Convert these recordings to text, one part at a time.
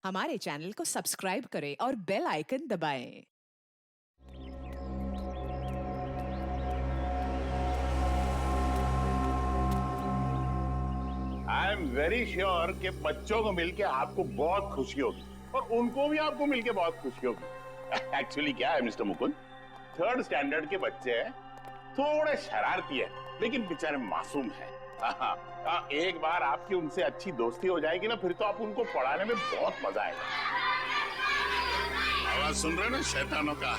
हमारे चैनल को सब्सक्राइब करें और बेल आइकन दबाएं। आई एम वेरी श्योर कि बच्चों को मिलके आपको बहुत खुशी होगी और उनको भी आपको मिलके बहुत खुशी होगी। एक्चुअली क्या है मिस्टर मुकुंद, 3rd स्टैंडर्ड के बच्चे हैं, थोड़े शरारती है लेकिन बेचारे मासूम है। एक बार आपकी उनसे अच्छी दोस्ती हो जाएगी ना, फिर तो आप उनको पढ़ाने में बहुत मजा आएगा। आवाज सुन रहे ना शैतानों का?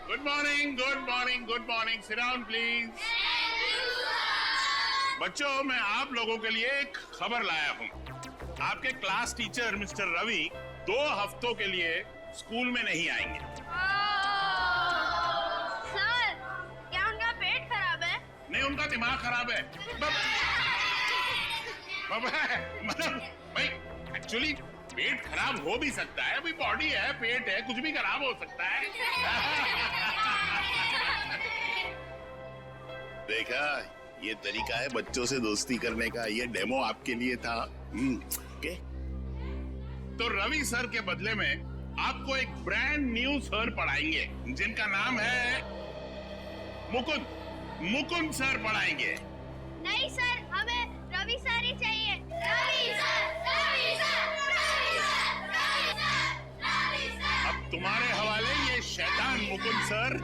Good morning, good morning, good morning. Sit down please. बच्चों, मैं आप लोगों के लिए एक खबर लाया हूँ। आपके क्लास टीचर मिस्टर रवि 2 हफ्तों के लिए स्कूल में नहीं आएंगे। सर, क्या उनका पेट खराब है? नहीं, उनका दिमाग खराब है। मतलब भाई, एक्चुअली पेट खराब हो भी सकता है, अभी बॉडी है, पेट है, कुछ भी खराब हो सकता है। देखा, ये तरीका है बच्चों से दोस्ती करने का। ये डेमो आपके लिए था। ओके। तो रवि सर के बदले में आपको एक ब्रांड न्यू सर पढ़ाएंगे जिनका नाम है मुकुंद। मुकुंद सर पढ़ाएंगे। नहीं सर, हमें रवि सर ही चाहिए। Ravi sir, Ravi sir, Ravi sir, Ravi sir, Ravi sir. अब तुम्हारे हवाले ये शैतान Mukund sir.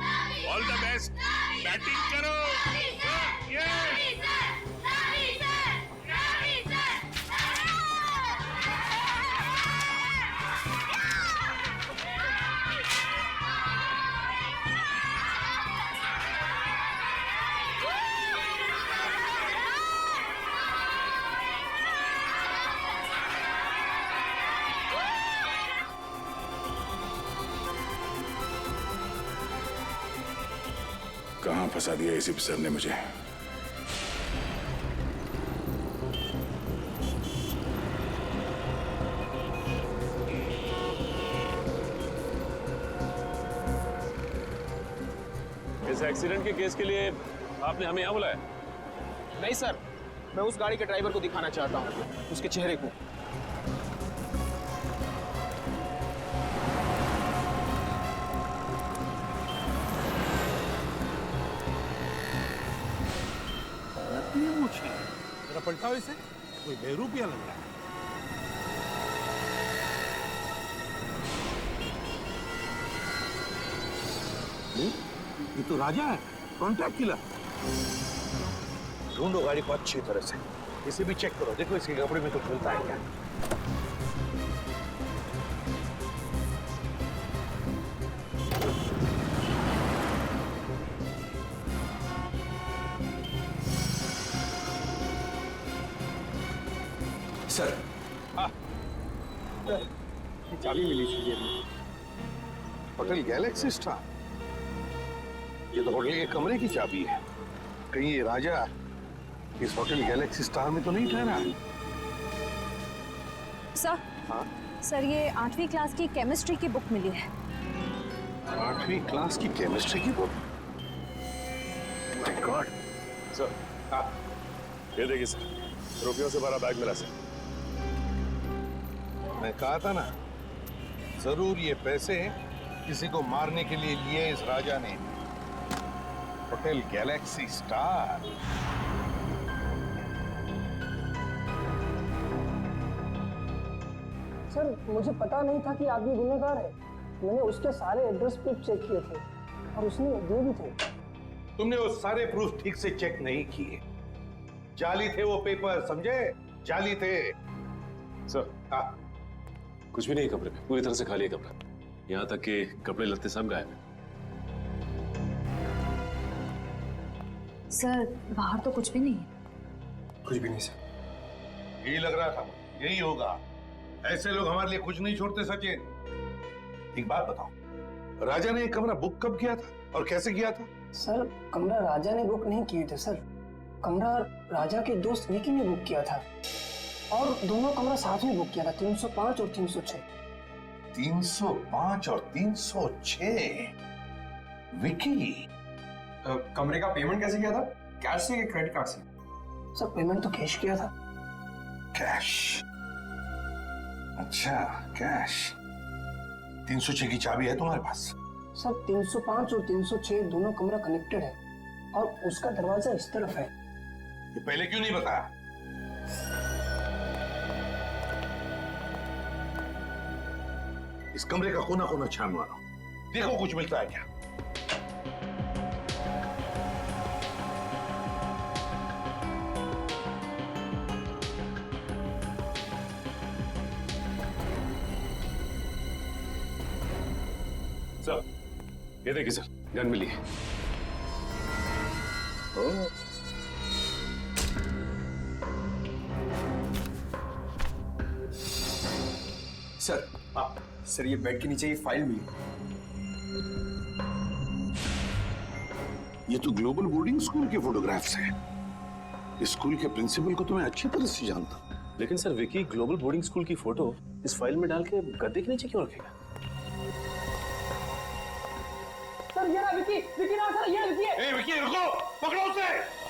All the best, batting करो। कहां फंसा दिया इसी सर ने मुझे। इस एक्सीडेंट के केस के लिए आपने हमें यहाँ बुलाया? नहीं सर, मैं उस गाड़ी के ड्राइवर को दिखाना चाहता हूँ, उसके चेहरे को। जरा पलटाओ इसे, कोई बेरूपिया लग रहा है। ये तो राजा है, कॉन्ट्रैक्ट किलर। ढूंढो गाड़ी को अच्छी तरह से, इसे भी चेक करो, देखो इसके कपड़े में तो खुलता है क्या। सर, चाबी मिली थी जेब में। होटल गैलेक्सी स्टार, ये तो होटल के कमरे की चाबी है। कहीं ये राजा इस होटल गैलेक्सी स्टार में तो नहीं ठहरा? सर, हाँ? सर ये 8वीं क्लास की केमिस्ट्री की बुक मिली है। 8वीं क्लास की केमिस्ट्री की बुक? My God. सर, हाँ, ये देखिए सर, रुपयों से भरा बैग मिला सर। मैं कहा था ना, जरूर ये पैसे किसी को मारने के लिए लिए इस राजा ने। Hotel Galaxy star. सर, मुझे पता नहीं था कि आदमी गुनहगार है। मैंने उसके सारे एड्रेस प्रूफ चेक किए थे और उसने दिए भी थे। तुमने वो सारे प्रूफ ठीक से चेक नहीं किए। जाली थे वो पेपर, समझे? जाली थे। सर, हाँ, कुछ भी नहीं कमरे में, पूरी तरह से खाली है कमरा। यहाँ तक कि कपड़े लत्ते सब गायब हैं। सर, बाहर तो कुछ भी नहीं है। कुछ भी नहीं सर। यही लग रहा था, यही होगा। ऐसे लोग हमारे लिए कुछ नहीं छोड़ते सचिन। एक बात बताओ, राजा ने ये कमरा बुक कब किया था और कैसे किया था? सर, कमरा राजा ने बुक नहीं किए थे सर। कमरा राजा के दोस्त विकी ने बुक किया था और दोनों कमरा साथ में बुक किया था, 305 और 306। 305 और 306। विकी, कमरे का पेमेंट कैसे किया था? कैश से या क्रेडिट कार्ड से? सर पेमेंट तो कैश किया था। कैश? अच्छा, कैश। 306 की चाबी है तुम्हारे पास? सर 305 और 306 दोनों कमरा कनेक्टेड है और उसका दरवाजा इस तरफ है। ये पहले क्यों नहीं बताया? इस कमरे का कोना कोना छान मारो, देखो कुछ मिलता है क्या। सर, ये देखिए सर, गन मिली है। सर, सर ये बेड के नीचे ये फाइल मिली। ये तो ग्लोबल बोर्डिंग स्कूल के फोटोग्राफ्स हैं। इस स्कूल के प्रिंसिपल को तो मैं अच्छी तरह से जानता हूं। लेकिन sir, Vicky global boarding school की फोटो इस फाइल में डाल के गद्दे के नीचे क्यों रखेगा? सर ये ना विकी, विकी ना सर, ये विकी है। ए विकी, रुको, पकड़ो उसे।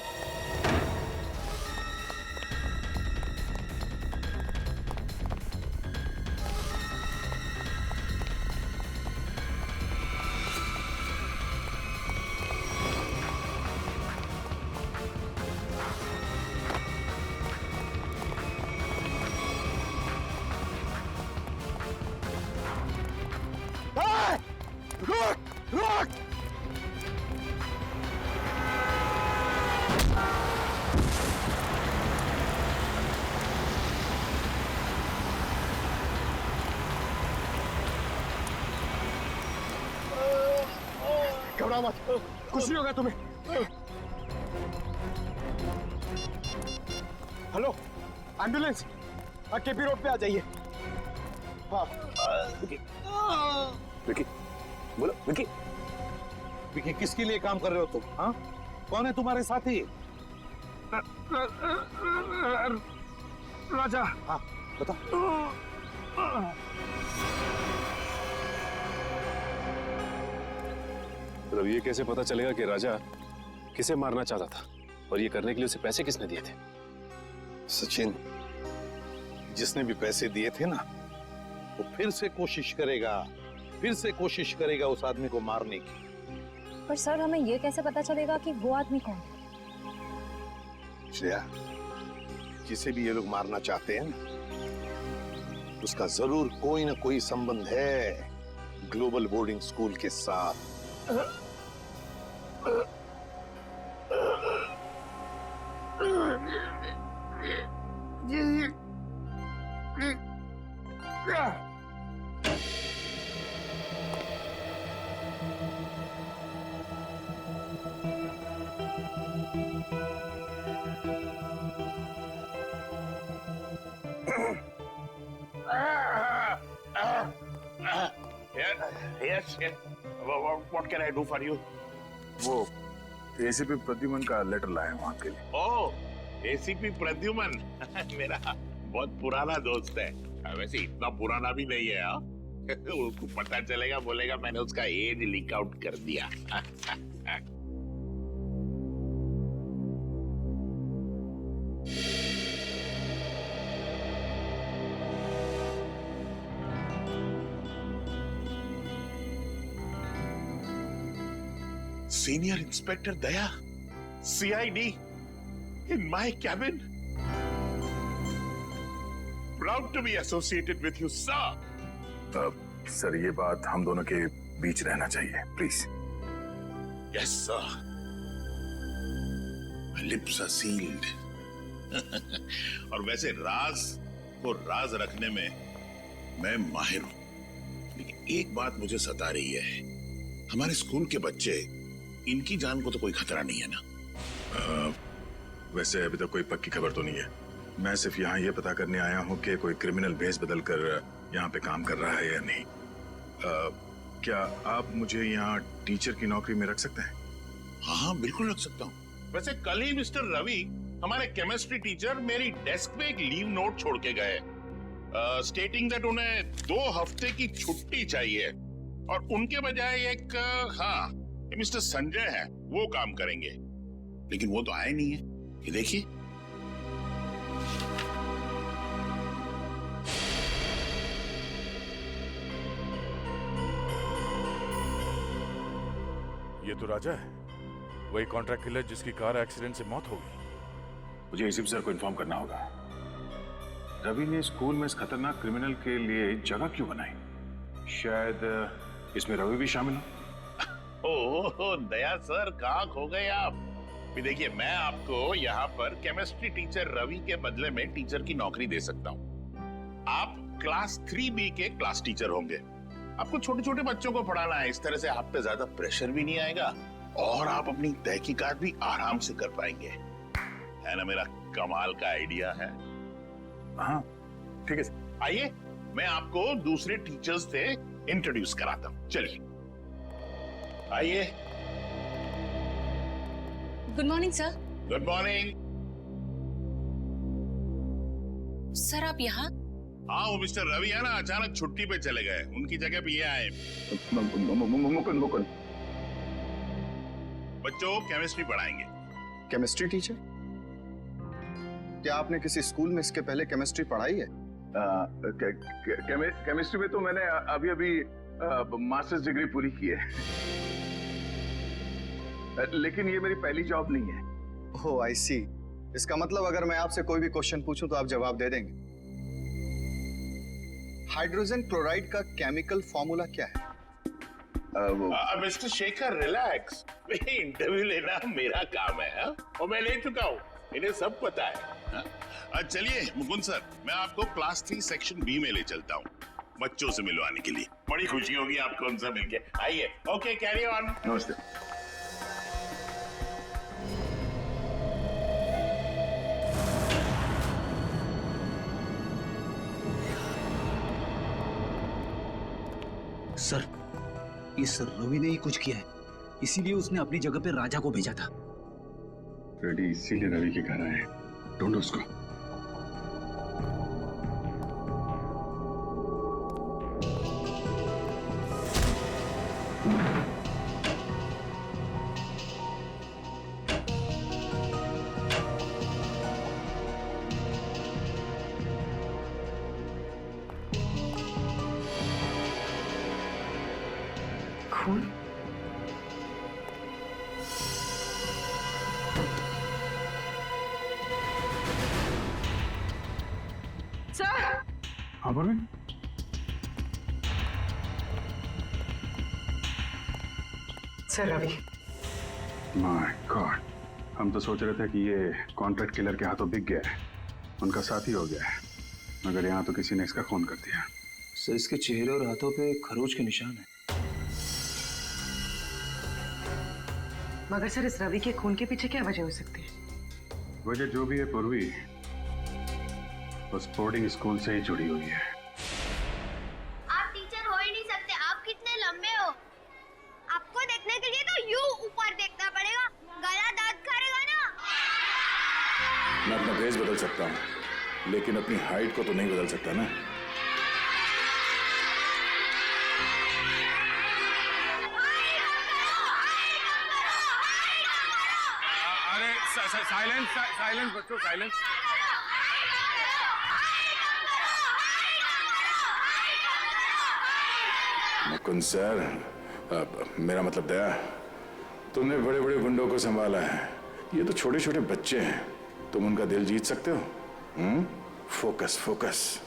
घबराओ मत, कुछ नहीं होगा तुम्हें। हेलो, एम्बुलेंस केपी रोड पे आ जाइए। हाँ विकी, बोलो विकी। विकी, किसके लिए काम कर रहे हो तुम? हाँ, कौन है तुम्हारे साथी? राजा। हाँ बता। मतलब ये कैसे पता चलेगा कि राजा किसे मारना चाहता था और ये करने के लिए उसे पैसे किसने दिए थे? सचिन, जिसने भी पैसे दिए थे ना, वो फिर से कोशिश करेगा उस आदमी को मारने की। पर सर हमें ये कैसे पता चलेगा कि वो आदमी कौन है? श्रेया, जिसे भी ये लोग मारना चाहते हैं ना, उसका जरूर कोई ना कोई संबंध है ग्लोबल बोर्डिंग स्कूल के साथ। Yes. What can I do for you? वो एसीपी प्रद्युमन का लेटर लाया हूँ आपके लिए। ओह, एसीपी प्रद्युमन मेरा बहुत पुराना दोस्त है। वैसे इतना पुराना भी नहीं है। उसको पता चलेगा, बोलेगा मैंने उसका एज लीक आउट कर दिया। Senior Inspector Daya, CID, in my cabin. Proud to be associated with you, sir. Sir, ये बात हम दोनों के बीच रहना चाहिए, please. Yes, sir. My lips are sealed. और वैसे राज को राज रखने में मैं माहिर हूं, लेकिन एक बात मुझे सता रही है। हमारे स्कूल के बच्चे, इनकी जान को तो कोई खतरा नहीं है ना? वैसे अभी तक कोई पक्की खबर तो नहीं है। मैं सिर्फ यहाँ ये पता करने आया हूँ कि कोई क्रिमिनल भेस बदल कर यहाँ पे काम कर रहा है या नहीं। क्या आप मुझे यहाँ टीचर की नौकरी में रख सकते हैं? हाँ, बिल्कुल रख सकता हूँ। वैसे कल ही मिस्टर रवि, हमारे केमिस्ट्री टीचर, मेरी डेस्क पे एक लीव नोट छोड़ के गए, स्टेटिंग दैट उन्हें 2 हफ्ते की छुट्टी चाहिए और उनके बजाय एक मिस्टर संजय है, वो काम करेंगे। लेकिन वो तो आए नहीं है। ये देखिए, तो राजा है, वही कॉन्ट्रैक्ट किलर जिसकी कार एक्सीडेंट से मौत हो गई। मुझे एसीपी सर को इन्फॉर्म करना होगा। रवि ने स्कूल में इस खतरनाक क्रिमिनल के लिए जगह क्यों बनाई? शायद इसमें रवि भी शामिल हो। ओह दया सर, कहाँ खो गए आप? भी देखिए, मैं आपको यहाँ पर केमिस्ट्री टीचर रवि के बदले में टीचर की नौकरी दे सकता हूँ। आप क्लास 3B के क्लास टीचर होंगे। आपको छोटे छोटे बच्चों को पढ़ाना है। इस तरह से आप पे ज्यादा प्रेशर भी नहीं आएगा और आप अपनी तहकीकात भी आराम से कर पाएंगे। है ना मेरा कमाल का आइडिया है? हाँ ठीक है। आइए, मैं आपको दूसरे टीचर्स से इंट्रोड्यूस कराता हूँ। चलिए आइए। Good morning sir. Good morning. Sir आप यहाँ? हाँ, वो मिस्टर रवि है ना, अचानक छुट्टी पे चले गए। उनकी जगह पे ये आए। मुकुंद। बच्चों को केमिस्ट्री पढ़ाएंगे। Chemistry teacher? क्या आपने किसी स्कूल में इसके पहले केमिस्ट्री पढ़ाई है? केमिस्ट्री में तो मैंने अभी अभी मास्टर्स डिग्री पूरी की है, लेकिन ये मेरी पहली जॉब नहीं है। ओह आई सी। इसका मतलब अगर मैं आपसे कोई भी क्वेश्चन पूछूं तो आप जवाब दे देंगे। हाइड्रोजन क्लोराइड का केमिकल फॉर्मूला क्या है? मिस्टर शेखर रिलैक्स, इंटरव्यू लेना मेरा काम है। हा? और मैं ले चुका हूँ, इन्हें सब पता है। चलिए मुकुंद सर, मैं आपको क्लास 3 सेक्शन B में ले चलता हूँ बच्चों से मिलवाने के लिए। बड़ी खुशी होगी आपको उनसे मिलके। आइए। Okay, carry on. नमस्ते। सर, इस रवि ने ही कुछ किया है, इसीलिए उसने अपनी जगह पे राजा को भेजा था। रेडी इसीलिए रवि के घर आए। ढूंढो उसको। खून? सर, हाँ Parveen. Sir Ravi. My God, हम तो सोच रहे थे कि ये कॉन्ट्रैक्ट किलर के हाथों बिक गया है, उनका साथी हो गया है, मगर यहाँ तो किसी ने इसका खून कर दिया। सर इसके चेहरे और हाथों पे खरोच के निशान है। मगर सर इस रवि के खून के पीछे क्या वजह हो सकती है? वजह जो भी है पूर्वी, वो स्पोर्टिंग स्कूल से ही जुड़ी हुई है। आप टीचर हो ही नहीं सकते। आप कितने लंबे हो? आपको देखने के लिए तो यूं ऊपर देखना पड़ेगा। गला दांत करेगा ना। मैं अपना भेष बदल सकता हूँ, लेकिन अपनी हाइट को तो नहीं बदल सकता ना। अरे साइलेंस बच्चों, साइलेंस। मुकुंद सर, मेरा मतलब दया, तुमने बड़े बड़े गुंडों को संभाला है, ये तो छोटे छोटे बच्चे हैं, तुम उनका दिल जीत सकते हो? Focus focus.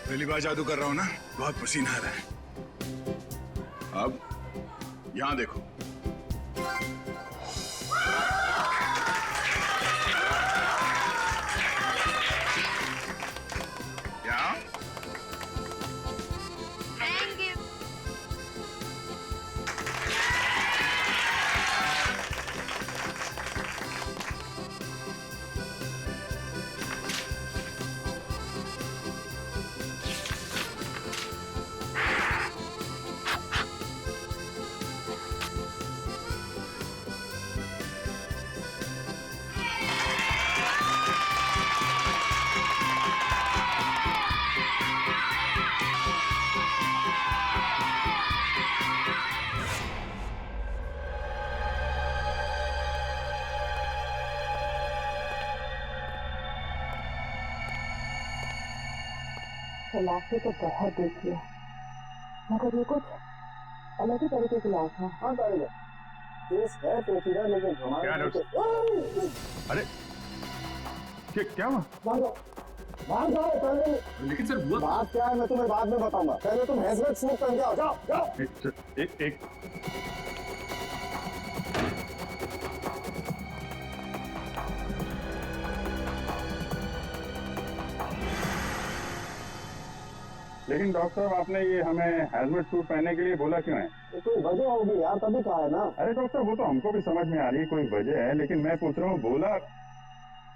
पहली बार जादू कर रहा हूं ना, बहुत पसीना आ रहा है। अब यहां देखो। यहाँ थैंक यू। लाशें तो बहुत देख लिया, मगर ये कुछ अलग ही तरीके की लाश है। हाँ टाइगर, केस है पेचीदा, लेकिन हमारे अरे क्या हुआ? बाहर जाओ पहले। लेकिन सर हुआ बात क्या है मैं तुम्हें बाद में बताऊंगा, पहले तुम हेलमेट सूट पहन के आओ। जाओ जाओ। एक लेकिन डॉक्टर साहब आपने ये हमें हेलमेट सूट पहनने के लिए बोला क्यों है? कोई वजह होगी यार, तभी कहा है ना। अरे डॉक्टर साहब वो तो हमको भी समझ में आ रही है कोई वजह है, लेकिन मैं पूछ रहा हूँ बोला।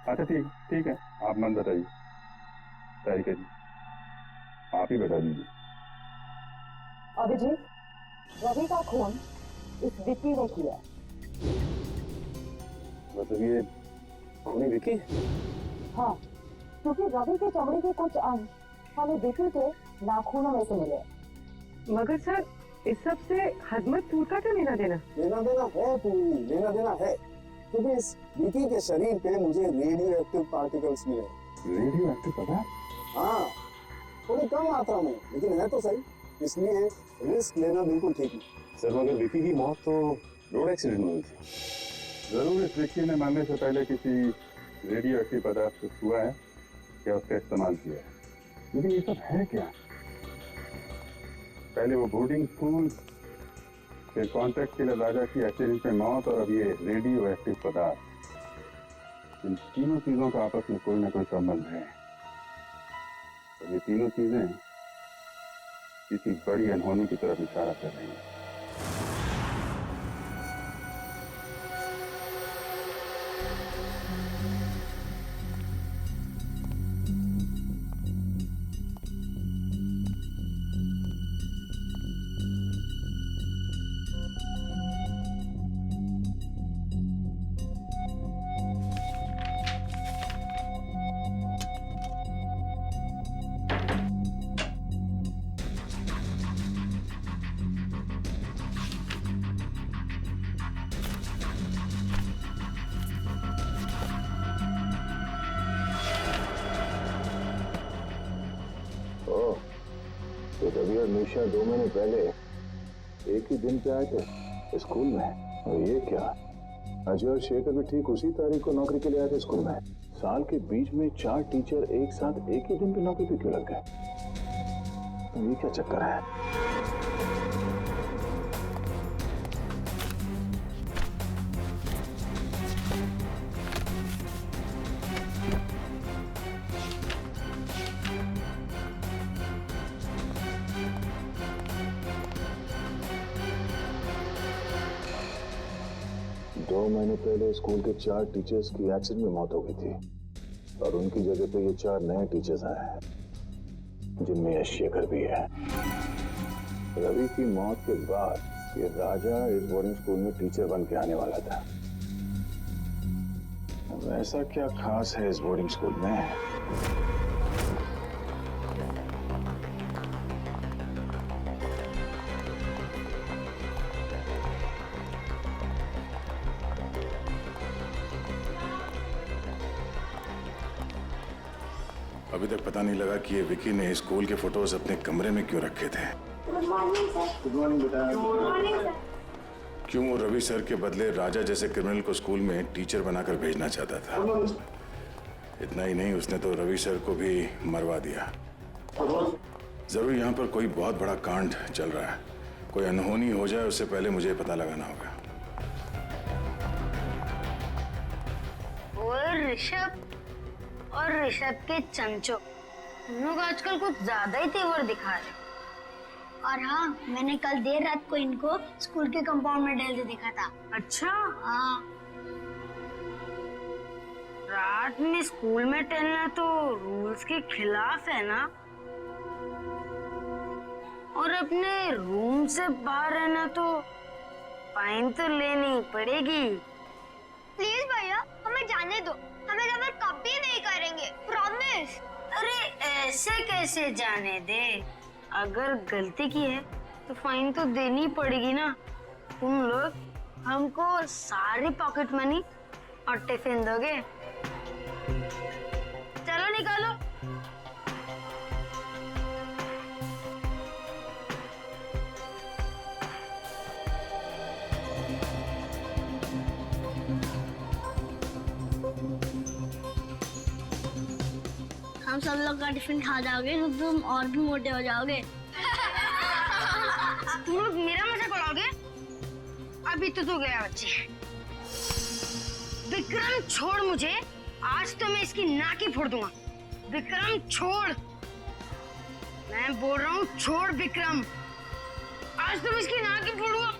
अच्छा ठीक है, आप मन बताइए। तारिका जी आप ही बता दीजिए। अभिजीत, रवि का खून इस विक्की ने किया। मतलब ये खूनी विक्की? हाँ, क्योंकि रवि के चमड़े के कुछ अंश हमें विक्की के नाखूनों में से मिले। मगर सर इस सब से हजमत सूर का क्या लेना देना? लेना देना है पूरी, लेना देना है, क्योंकि इस विक्की के शरीर पे मुझे रेडियो एक्टिव पार्टिकल्स मिले। रेडियो एक्टिव पदार्थ? हाँ, थोड़ी कम मात्रा में, लेकिन है तो सही, इसलिए रिस्क लेना बिल्कुल ठीक है। सर मगर विक्की की मौत तो रोड एक्सीडेंट में हुई थी। जरूर इस विक्की ने मरने से पहले किसी रेडियो एक्टिव पदार्थ को छुआ है या उसका इस्तेमाल किया है। लेकिन ये सब है क्या? पहले वो बोर्डिंग स्कूल, फिर कॉन्ट्रैक्ट किलर राजा की एक्सीडेंट में मौत, और अब ये रेडियो एक्टिव पदार्थ। इन तीनों चीजों का आपस में कोई ना कोई संबंध है, और ये तीनों चीजें किसी बड़ी अनहोनी की तरफ इशारा कर रही हैं। तो रवि और निशा 2 महीने पहले एक ही दिन पे आए थे स्कूल में, और ये क्या, अजय और शेखर भी ठीक उसी तारीख को नौकरी के लिए आए थे स्कूल में। साल के बीच में 4 टीचर एक साथ एक ही दिन पे नौकरी पे क्यों लग गए? तो ये क्या चक्कर है? दो महीने पहले स्कूल के 4 टीचर्स की एक्सीडेंट में मौत हो गई थी, और उनकी जगह पे ये 4 नए टीचर्स आए हैं, जिनमें यह शेखर भी है। रवि की मौत के बाद ये राजा इस बोर्डिंग स्कूल में टीचर बन के आने वाला था। अब ऐसा क्या खास है इस बोर्डिंग स्कूल में? अभी तक पता नहीं लगा कि ये विकी ने स्कूल के फोटोज अपने कमरे में क्यों रखे थे। Good morning sir. Good morning बेटा। Good morning sir. क्यों वो रवि सर के बदले राजा जैसे क्रिमिनल को स्कूल में टीचर बनाकर भेजना चाहता था। इतना ही नहीं, उसने तो रवि सर को भी मरवा दिया। जरूर यहाँ पर कोई बहुत बड़ा कांड चल रहा है, कोई अनहोनी हो जाए उससे पहले मुझे पता लगाना होगा। और ऋषभ और ऋषभ के चमचो, हम लोग आजकल कुछ ज्यादा ही तेवर दिखा रहे। और हाँ, मैंने कल देर रात को इनको स्कूल के कंपाउंड में टहलते देखा था। अच्छा, हाँ। रात में स्कूल में टहलना तो रूल्स के खिलाफ है ना, और अपने रूम से बाहर रहना तो फाइन तो लेनी पड़ेगी। प्लीज भैया, हमें जाने दो, हमें जबर कभी नहीं करेंगे, प्रॉमिस। अरे ऐसे कैसे जाने दे, अगर गलती की है तो फाइन तो देनी पड़ेगी ना। तुम लोग हमको सारी पॉकेट मनी और टिफिन दोगे? चलो निकालो। सब लोग का टिफिन खा जाओगे तो तुम और भी मोटे हो जाओगे। तुम लोग मेरा मजाक उड़ाओगे? अभी तो गया बच्चे। विक्रम छोड़ मुझे, आज तो मैं इसकी नाक ही फोड़ दूंगा। विक्रम छोड़, मैं बोल रहा हूँ छोड़ विक्रम, आज तो मैं इसकी नाक ही फोड़ूंगा।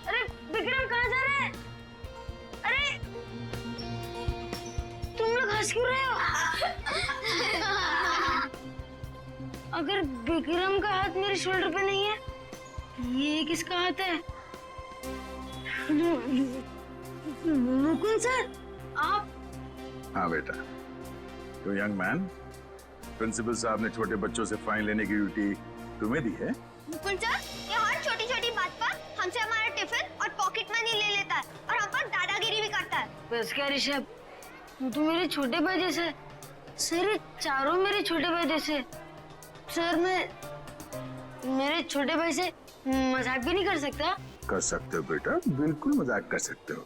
अरे विक्रम कहाँ जा रहे हैं? अरे तुम लोग हंस क्यों रहे हो? अगर विक्रम का हाथ मेरे शोल्डर पे नहीं है, ये किसका हाथ है? मुकुंद सर, आप? हाँ बेटा, तो यंग मैन, प्रिंसिपल साहब ने छोटे बच्चों से फाइन लेने की ड्यूटी तुम्हें दी है? मुकुंद सर, ये हर छोटी छोटी बात पर हमसे हमारा टिफिन और पॉकेट मनी ले लेता है और हम पर दादागिरी भी करता है। बस क्या ऋषभ, तू मेरे छोटे भाई जैसे। सर ये चारों मेरे छोटे भाई जैसे। सर मैं मेरे छोटे भाई से मजाक भी नहीं कर सकता? कर सकते हो बेटा, बिल्कुल मजाक कर सकते हो,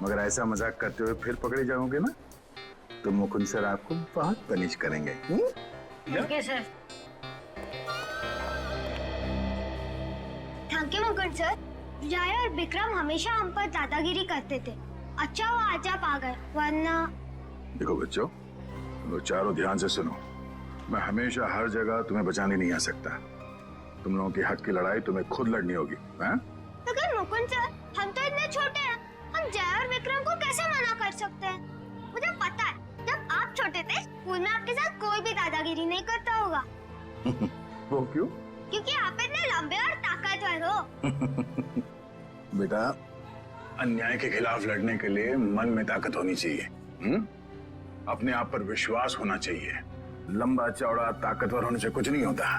मगर ऐसा मजाक करते हुए फिर पकड़े जाओगे ना तो मुकुंद सर आपको बहुत पनिश करेंगे। Okay sir. Thank you Mukund sir. जय और विक्रम हमेशा हम पर दादागिरी करते थे, अच्छा वो आज आप आ गए, वरना। देखो बच्चों, तुम चारों ध्यान से सुनो, मैं हमेशा हर जगह तुम्हें बचाने नहीं आ सकता। तुम लोगों के हक की लड़ाई तुम्हें खुद लड़नी होगी। मगर मुकुंद सर, हम तो इतने छोटे हैं, हम जय और विक्रम को कैसे मना कर सकते हैं? मुझे पता है, जब आप छोटे थे स्कूल में आपके साथ कोई भी दादागिरी नहीं करता होगा। वो क्यों? क्योंकि आप इतने लंबे और ताकतवर हो। बेटा, अन्याय के खिलाफ लड़ने के लिए मन में ताकत होनी चाहिए। अपने आप पर विश्वास होना चाहिए। लंबा चौड़ा ताकतवर होने से कुछ नहीं होता।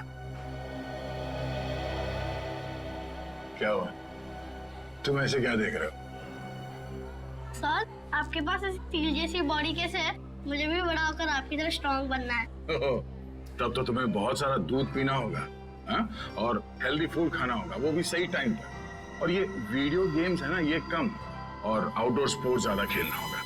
क्या हुआ? तुम ऐसे क्या देख रहे हो? सर, आपके पास ऐसी स्टील जैसी बॉडी कैसे है? मुझे भी बड़ा होकर आपकी तरह स्ट्रॉन्ग बनना है। तब तो तुम्हें बहुत सारा दूध पीना होगा, और हेल्दी फूड खाना होगा, वो भी सही टाइम पर। और ये वीडियो गेम्स है ना, ये कम, और आउटडोर स्पोर्ट्स ज्यादा खेलना होगा।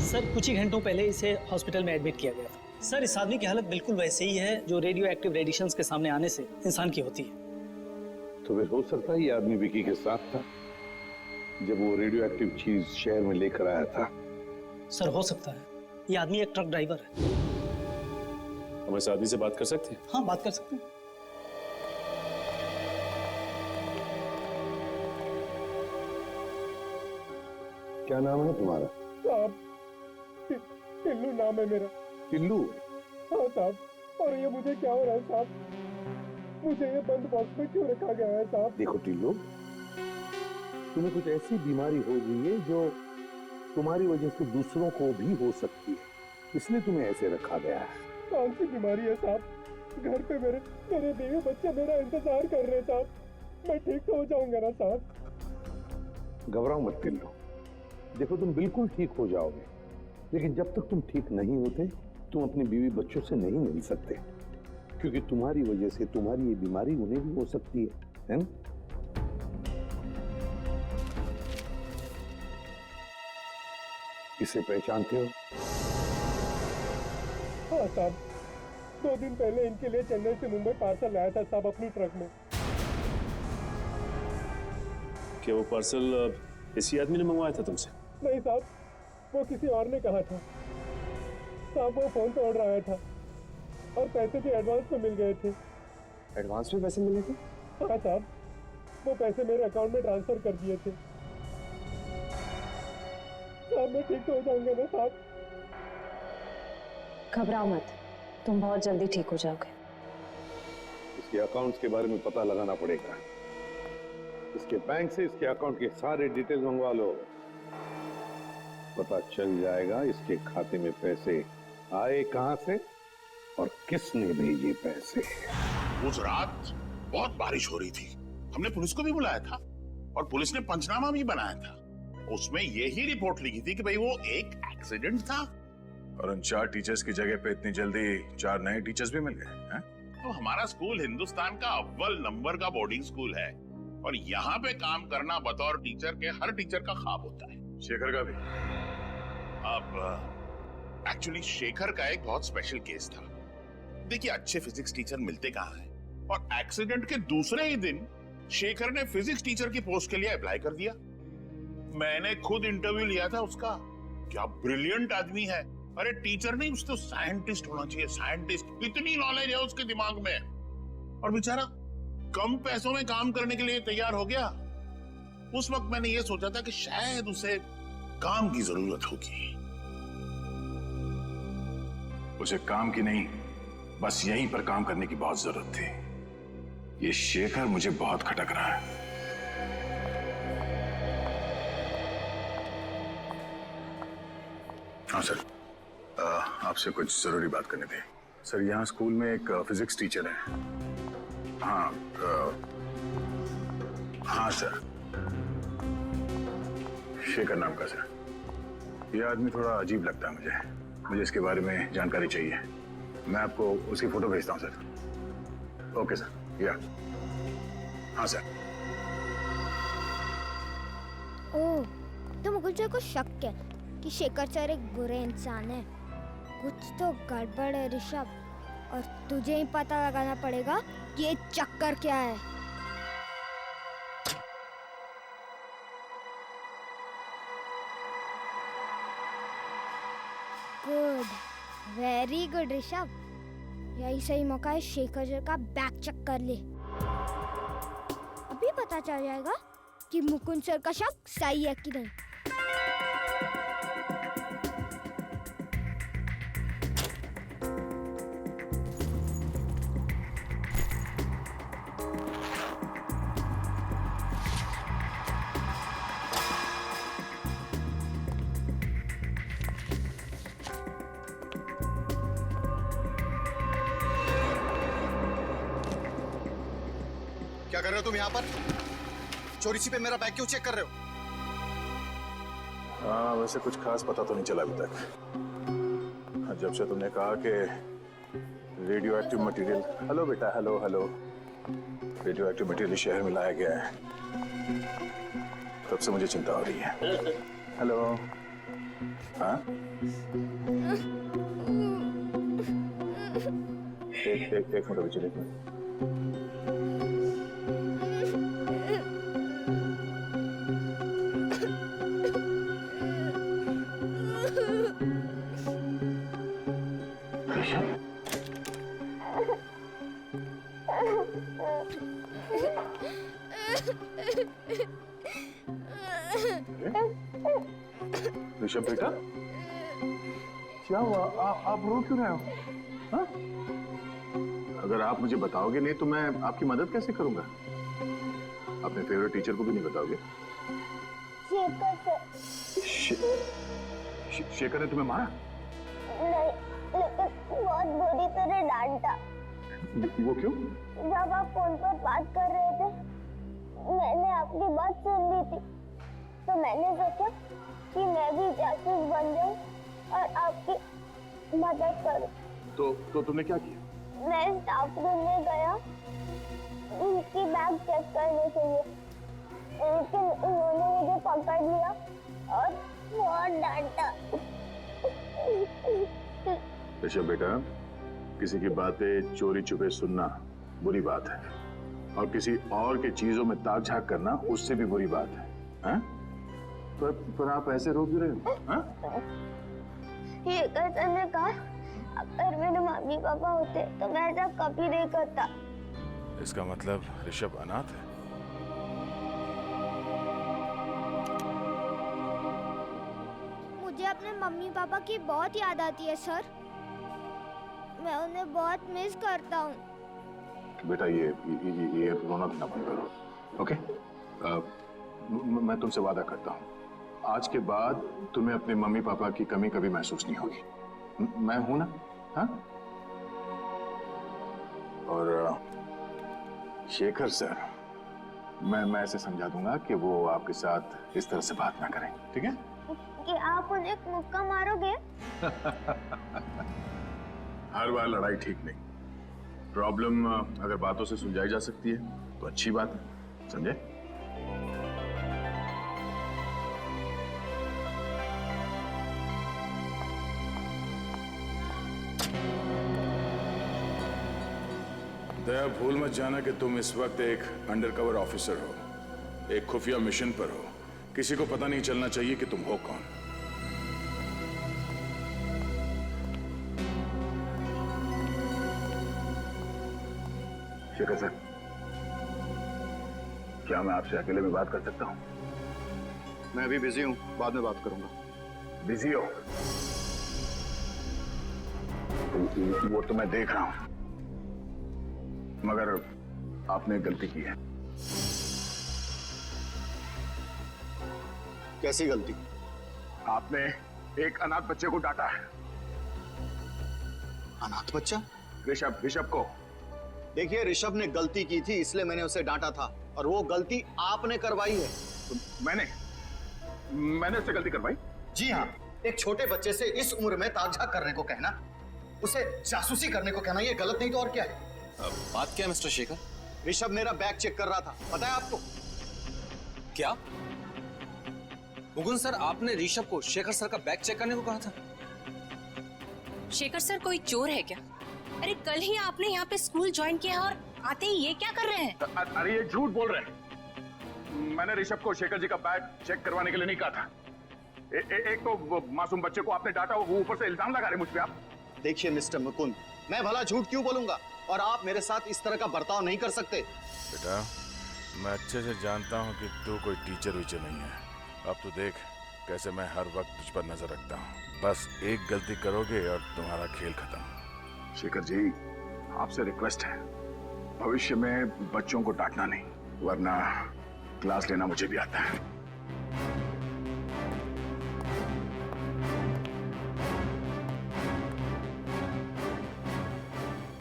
सर कुछ ही घंटों पहले इसे हॉस्पिटल में एडमिट किया गया था। सर इस आदमी की हालत बिल्कुल वैसे ही है जो रेडियो एक्टिव रेडिएशंस के सामने आने से इंसान की होती है। तो फिर हो सकता है ये आदमी विकी के साथ था जब वो रेडियो एक्टिव चीज शहर में लेकर आया था। सर हो सकता है, ये आदमी एक ट्रक ड्राइवर है। हम इस आदमी से बात कर सकते हैं? हाँ बात कर सकते हैं। क्या नाम है तुम्हारा? साहब, टिल्लू नाम है मेरा। टिल्लू? हाँ साहब, और ये मुझे क्या हो रहा है साहब? मुझे ये बंद बॉक्स में क्यों रखा गया है साहब? देखो टिल्लू, तुम्हें कुछ ऐसी बीमारी हो गई है जो तुम्हारी वजह से दूसरों को भी हो सकती है, इसलिए तुम्हें ऐसे रखा गया है। कौन सी बीमारी है साहब? घर पे मेरे बीवी बच्चे मेरा इंतजार कर रहे हैं साहब। मैं ठीक तो हो जाऊंगा ना साहब? घबराओ मत टिल्लू, देखो तुम बिल्कुल ठीक हो जाओगे, लेकिन जब तक तुम ठीक नहीं होते तुम अपनी बीवी बच्चों से नहीं मिल सकते, क्योंकि तुम्हारी वजह से तुम्हारी ये बीमारी उन्हें भी हो सकती है ना? इसे पहचानते हो? हाँ साहब, 2 दिन पहले इनके लिए चेन्नई से मुंबई पार्सल लाया था साहब अपनी ट्रक में। क्या वो पार्सल इसी आदमी ने मंगवाया था तुमसे? नहीं साहब, वो किसी और ने कहा था साहब। वो फोन पे ऑर्डर आया था और पैसे भी एडवांस में मिल गए थे। एडवांस में पैसे मिले थे? हाँ साहब, वो पैसे मेरे अकाउंट में ट्रांसफर कर दिए थे साहब। मैं ठीक तो हो जाऊंगा ना साहब? घबराओ मत, तुम बहुत जल्दी ठीक हो जाओगे। इसके अकाउंट्स के बारे में पता लगाना पड़ेगा। इसके बैंक से इसके अकाउंट के सारे डिटेल मंगवा लो, पता चल जाएगा इसके खाते में पैसे आए कहां से और किसने भेजे पैसे। उस रात बहुत बारिश हो रही थी, हमने पुलिस को भी बुलाया था और पुलिस ने पंचनामा भी बनाया था। उसमें यही रिपोर्ट लिखी थी कि भाई वो एक एक्सीडेंट था। और उन 4 टीचर्स की जगह पे इतनी जल्दी 4 नए टीचर्स भी मिल गए हैं? तो हमारा स्कूल हिंदुस्तान का अव्वल नंबर का बोर्डिंग स्कूल है और यहाँ पे काम करना बतौर टीचर के हर टीचर का ख्वाब होता है। शेखर का भी? अब एक्चुअली शेखर का एक बहुत स्पेशल केस था। देखिए, अच्छे फिजिक्स टीचर मिलते कहाँ हैं, और एक्सीडेंट के दूसरे ही दिन शेखर ने फिजिक्स टीचर की पोस्ट के लिए अप्लाई कर दिया। मैंने खुद इंटरव्यू लिया था उसका। क्या ब्रिलियंट आदमी है। अरे टीचर नहीं, उसको साइंटिस्ट होना चाहिए, साइंटिस्ट। इतनी नॉलेज है उसके दिमाग में, और बेचारा कम पैसों में काम करने के लिए तैयार हो गया। उस वक्त मैंने ये सोचा था कि शायद उसे काम की जरूरत होगी। उसे काम की नहीं, बस यहीं पर काम करने की बहुत जरूरत थी। ये शेखर मुझे बहुत खटक रहा है। हाँ सर, आपसे कुछ जरूरी बात करनी थी। सर, यहाँ स्कूल में एक फिजिक्स टीचर है। हाँ हाँ सर, शेखर नाम का सर। ये आदमी थोड़ा अजीब लगता है मुझे इसके बारे में जानकारी चाहिए। मैं आपको उसकी फोटो भेजता हूँ सर। ओके सर, या हाँ सर। ओह, तो मुकुल सर को शक है कि शेखर सर एक बुरे इंसान है। कुछ तो गड़बड़ है ऋषभ, और तुझे ही पता लगाना पड़ेगा कि ये चक्कर क्या है। Good, very good Rishabh. यही सही मौका है शेखर सर का बैक चेक कर ले। अभी पता चल जाएगा कि मुकुंद सर का शक सही है कि नहीं। क्या कर रहे हो तुम यहाँ पर? चोरी छिपे मेरा बैग क्यों चेक कर रहे हो? हाँ, वैसे कुछ खास पता तो नहीं चला अभी तक। जब से तुमने कहा कि रेडियो एक्टिव मटेरियल, हेलो बेटा, hello hello, radio active material शहर में लाया गया है, तब से मुझे चिंता हो रही है। हेलो, हाँ, एक मिनट अभी चलिए। ऋषभ बेटा, क्या हुआ? आप रो क्यों रहे हो? हाँ? अगर आप मुझे बताओगे नहीं तो मैं आपकी मदद कैसे करूंगा? अपने फेवरेट टीचर को भी नहीं बताओगे? शेखर ने तुम्हें मारा? नहीं, लेकिन बहुत बुरी तरह डांटा। वो क्यों? जब आप फोन पर बात कर रहे थे, मैंने आपकी बात सुन ली थी, तो मैंने सोचा कि मैं भी जासूस बन जाऊं और आपकी मदद करूं। तो तुमने क्या किया? मैं स्टाफ रूम में गया उनकी बैग चेक करने के लिए, लेकिन उन्होंने मुझे पकड़ लिया और बहुत डांटा। ऋषभ बेटा, किसी की बातें चोरी छुपे सुनना बुरी बात है, और किसी और के चीजों में ताक झाक करना उससे भी बुरी बात है। हाँ? पर आप ऐसे रो क्यों रहे हो? हाँ? ये कहते ने कहा, अगर मेरे मम्मी पापा होते तो मैं ऐसा कभी नहीं करता। इसका मतलब ऋषभ अनाथ है। मुझे अपने मम्मी पापा की बहुत याद आती है सर। मैं उन्हें बहुत मिस करता हूँ। बेटा, ये रोना धोना बंद करो, ओके? मैं तुमसे वादा करता हूँ, आज के बाद तुम्हें अपने मम्मी पापा की कमी कभी महसूस नहीं होगी। मैं हूं ना? हाँ? और शेखर सर, मैं ऐसे समझा दूंगा कि वो आपके साथ इस तरह से बात ना करें, ठीक है? कि आप उन्हें एक मुक्का मारोगे? हर बार लड़ाई ठीक नहीं, प्रॉब्लम अगर बातों से सुलझाई जा सकती है तो अच्छी बात है, समझे? दया, भूल मत जाना कि तुम इस वक्त एक अंडरकवर ऑफिसर हो, एक खुफिया मिशन पर हो। किसी को पता नहीं चलना चाहिए कि तुम हो कौन। शेखर सर, क्या मैं आपसे अकेले में बात कर सकता हूँ? मैं अभी बिजी हूँ, बाद में बात करूंगा। बिजी हो? वो तो मैं देख रहा हूँ, मगर आपने गलती की है। कैसी गलती? आपने एक अनाथ बच्चे को डांटा है। अनाथ बच्चा? ऋषभ को। देखिए, ऋषभ ने गलती की थी इसलिए मैंने उसे डांटा था, और वो गलती आपने करवाई है। तो मैंने उससे गलती करवाई? जी हाँ, एक छोटे बच्चे से इस उम्र में ताक-झाक करने को कहना, उसे जासूसी करने को कहना, ये गलत नहीं तो और क्या है? बात क्या है मिस्टर शेखर? ऋषभ मेरा बैग चेक कर रहा था, पता है आपको? क्या मुकुंद सर, आपने ऋषभ को शेखर सर का बैग चेक करने को कहा था? शेखर सर कोई चोर है क्या? अरे कल ही आपने यहाँ पे स्कूल ज्वाइन किया और आते ही ये क्या कर रहे हैं? अरे ये झूठ बोल रहे हैं। मैंने ऋषभ को शेखर जी का बैग चेक करवाने के लिए नहीं कहा था। एक तो वो मासूम बच्चे को आपने डांटा, वो ऊपर से इल्जाम लगा रहे मुझ पे आप। देखिए मिस्टर मुकुंद, मैं भला झूठ क्यों बोलूंगा, और आप मेरे साथ इस तरह का बर्ताव नहीं कर सकते। बेटा, मैं अच्छे से जानता हूँ कि तू कोई टीचर वीचर नहीं है। अब तो देख कैसे मैं हर वक्त तुझ पर नजर रखता हूँ। बस एक गलती करोगे और तुम्हारा खेल खत्म। शेखर जी, आपसे रिक्वेस्ट है, भविष्य में बच्चों को डांटना नहीं, वरना क्लास लेना मुझे भी आता है।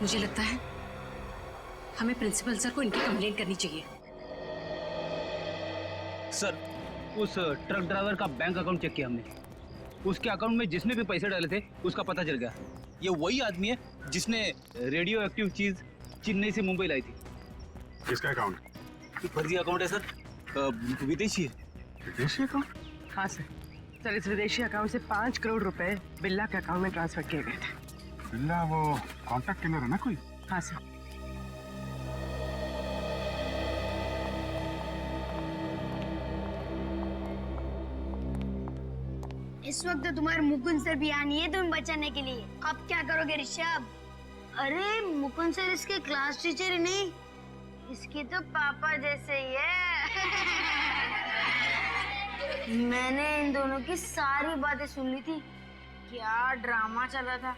मुझे लगता है हमें प्रिंसिपल सर को इनकी कंप्लेंट करनी चाहिए। सर, उस ट्रक ड्राइवर का बैंक अकाउंट चेक किया हमने। उसके अकाउंट में जिसने भी पैसे डाले थे उसका पता चल गया। ये वही आदमी है जिसने रेडियो एक्टिव चीज चेन्नई से मुंबई लाई थी। किसका अकाउंट? फर्जी अकाउंट है सर, विदेशी है। विदेशी अकाउंट? हाँ सर, इस विदेशी अकाउंट से 5 करोड़ रुपए बिल्ला के अकाउंट में ट्रांसफर किए गए थे। बिल्ला वो कॉन्टैक्ट किलर है ना कोई? हाँ सर। इस वक्त तो तुम्हारे मुकुंद सर भी यहाँ नहीं है तुम्हें बचाने के लिए। अब क्या करोगे ऋषभ? अरे मुकुंद सर इसके क्लास टीचर ही नहीं, इसके तो पापा जैसे ही है। मैंने इन दोनों की सारी बातें सुन ली थी। क्या ड्रामा चला था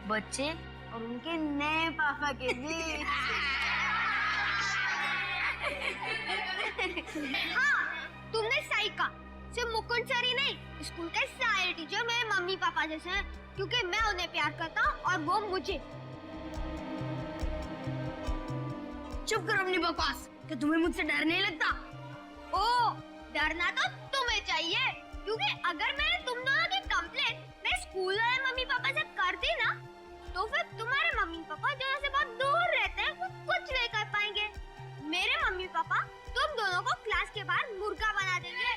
बच्चे और उनके नए पापा के बीच। हाँ, तुमने सही कहा। सिर्फ मुकुंद सर ही नहीं, स्कूल के सारे टीचर मेरे मम्मी पापा जैसे हैं, क्योंकि मैं उन्हें प्यार करता हूँ और वो मुझे। चुप करो अपनी बकवास। क्या तुम्हें मुझसे डर नहीं लगता? ओ, डरना तो तुम्हें चाहिए, क्योंकि अगर मैंने तुम दोनों की कंप्लेंट मैं स्कूल वाले मम्मी पापा से कर दी ना, तो फिर तुम्हारे मम्मी पापा जो से बहुत दूर रहते हैं वो कुछ नहीं कर पाएंगे। मेरे मम्मी पापा तुम दोनों को क्लास के बाहर मुर्गा बना देंगे।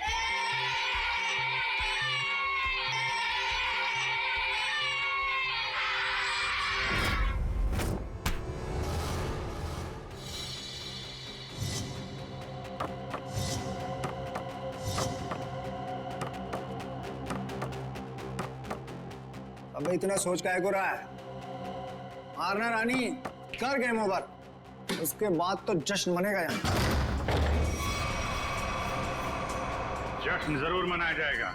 अबे इतना सोच काहे को रहा है? मारना रानी, कर गेम ओवर, उसके बाद तो जश्न मनेगा यहाँ। जश्न जरूर मनाया जाएगा,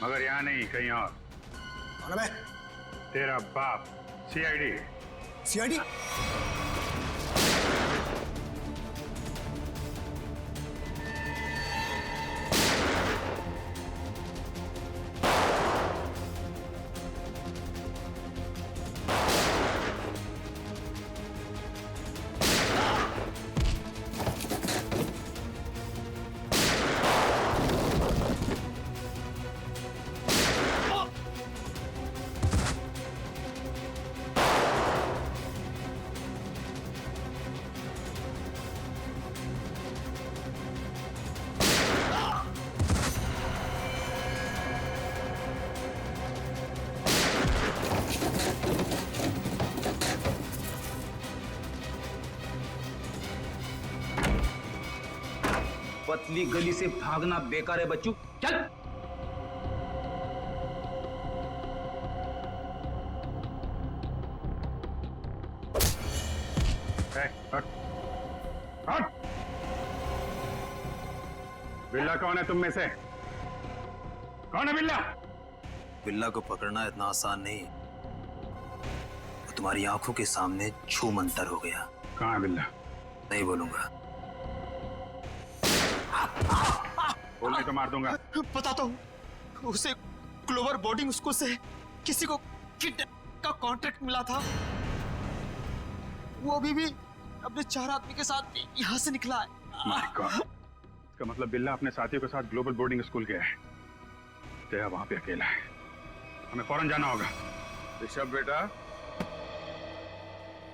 मगर यहाँ नहीं, कहीं और। कौन है? तेरा बाप, सीआईडी। सीआईडी? पतली गली से भागना बेकार है बच्चू, चल। हट। हट। बिल्ला कौन है तुम में से? कौन है बिल्ला? बिल्ला को पकड़ना इतना आसान नहीं। वो तुम्हारी आंखों के सामने छू मंतर हो गया। कहाँ है बिल्ला? नहीं बोलूंगा। बोलने तो मार दूंगा। बताता हूँ, उसे ग्लोबल बोर्डिंग स्कूल से किसी को किडनैप का कॉन्ट्रैक्ट मिला था। वो अभी भी अपने 4 आदमी के साथ यहाँ से निकला है। My God. इसका मतलब बिल्ला अपने साथियों के साथ ग्लोबल बोर्डिंग स्कूल गया है। तेरा वहां पे अकेला है, हमें फौरन जाना होगा। ऋषभ बेटा,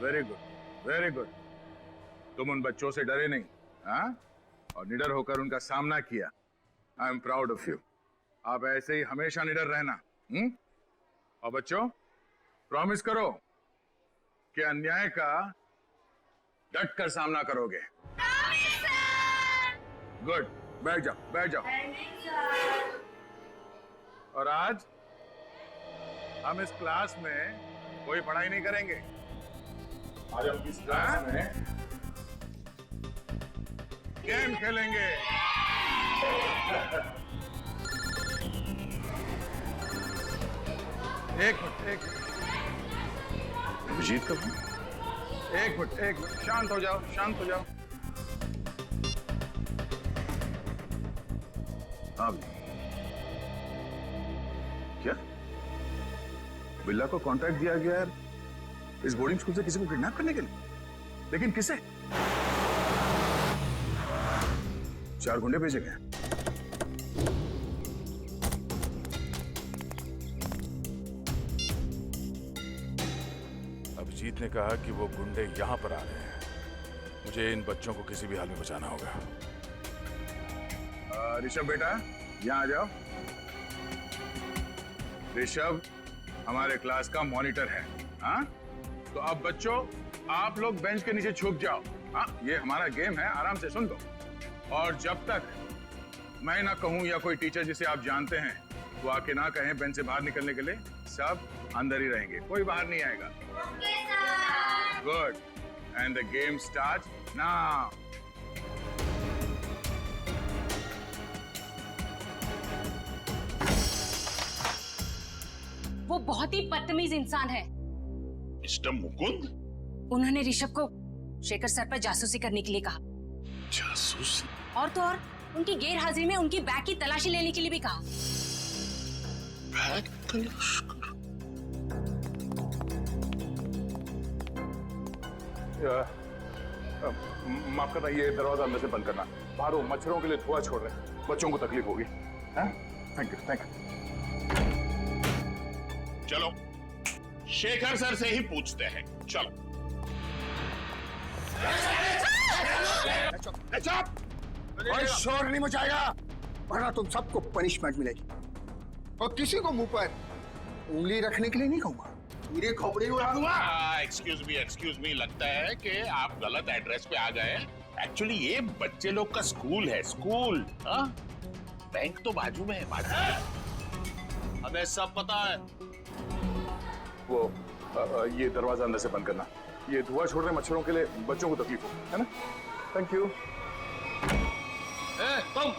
वेरी गुड, वेरी गुड। तुम उन बच्चों से डरे नहीं, हाँ? और निडर होकर उनका सामना किया। I am proud of you. आप ऐसे ही हमेशा निडर रहना। और बच्चों, प्रॉमिस करो कि अन्याय का डट कर सामना करोगे। गुड, बैठ जाओ, बैठ जाओ। और आज हम इस क्लास में कोई पढ़ाई नहीं करेंगे। आज हम इस क्लास में गेम खेलेंगे। एक मिनट, अभिजीत का फोन। एक मिनट, शांत हो जाओ, शांत हो जाओ। अब क्या बिल्ला को कॉन्ट्रैक्ट दिया गया है इस बोर्डिंग स्कूल से किसी को किडनैप करने के लिए? लेकिन किसे? 4 गुंडे भेजे गए। अभिजीत ने कहा कि वो गुंडे यहां पर आ रहे हैं। मुझे इन बच्चों को किसी भी हाल में बचाना होगा। ऋषभ बेटा, यहां आ जाओ। ऋषभ हमारे क्लास का मॉनिटर है, हाँ? तो अब बच्चों, आप लोग बेंच के नीचे छुप जाओ। हाँ, ये हमारा गेम है, आराम से सुन लो। और जब तक मैं ना कहूं या कोई टीचर जिसे आप जानते हैं वो आके ना कहें बेंच से बाहर निकलने के लिए, सब अंदर ही रहेंगे, कोई बाहर नहीं आएगा। Good, and the game start now. वो बहुत ही बदतमीज इंसान है। मिस्टर मुकुंद? उन्होंने ऋषभ को शेखर सर पर जासूसी करने के लिए कहा। जासूसी? और तो और उनकी गैर हाजिरी में उनकी बैग की तलाशी लेने के लिए भी कहा। बैग तलाश? माफ करना, ये दरवाजा अंदर से बंद करना। बाहर वो मच्छरों के लिए धुआं छोड़ रहे हैं, बच्चों को तकलीफ होगी। Thank you, thank you. चलो शेखर सर से ही पूछते हैं, चलो। कोई शोर नहीं मचाएगा, वरना तुम सबको पनिशमेंट मिलेगी। और किसी को मुंह पर उंगली रखने के लिए नहीं कहूंगा, मेरे खोपड़ी उड़ा दूंगा। एक्सक्यूज मी, लगता है कि आप गलत एड्रेस पे आ गए। एक्चुअली ये बच्चे लोग का स्कूल है, स्कूल। बैंक तो बाजू में है, बाजू में। हमें सब पता है। वो ये दरवाजा अंदर से बंद करना। ये धुआं छोड़ रहे मच्छरों के लिए बच्चों को तकलीफ हो, है ना? Thank you. तुम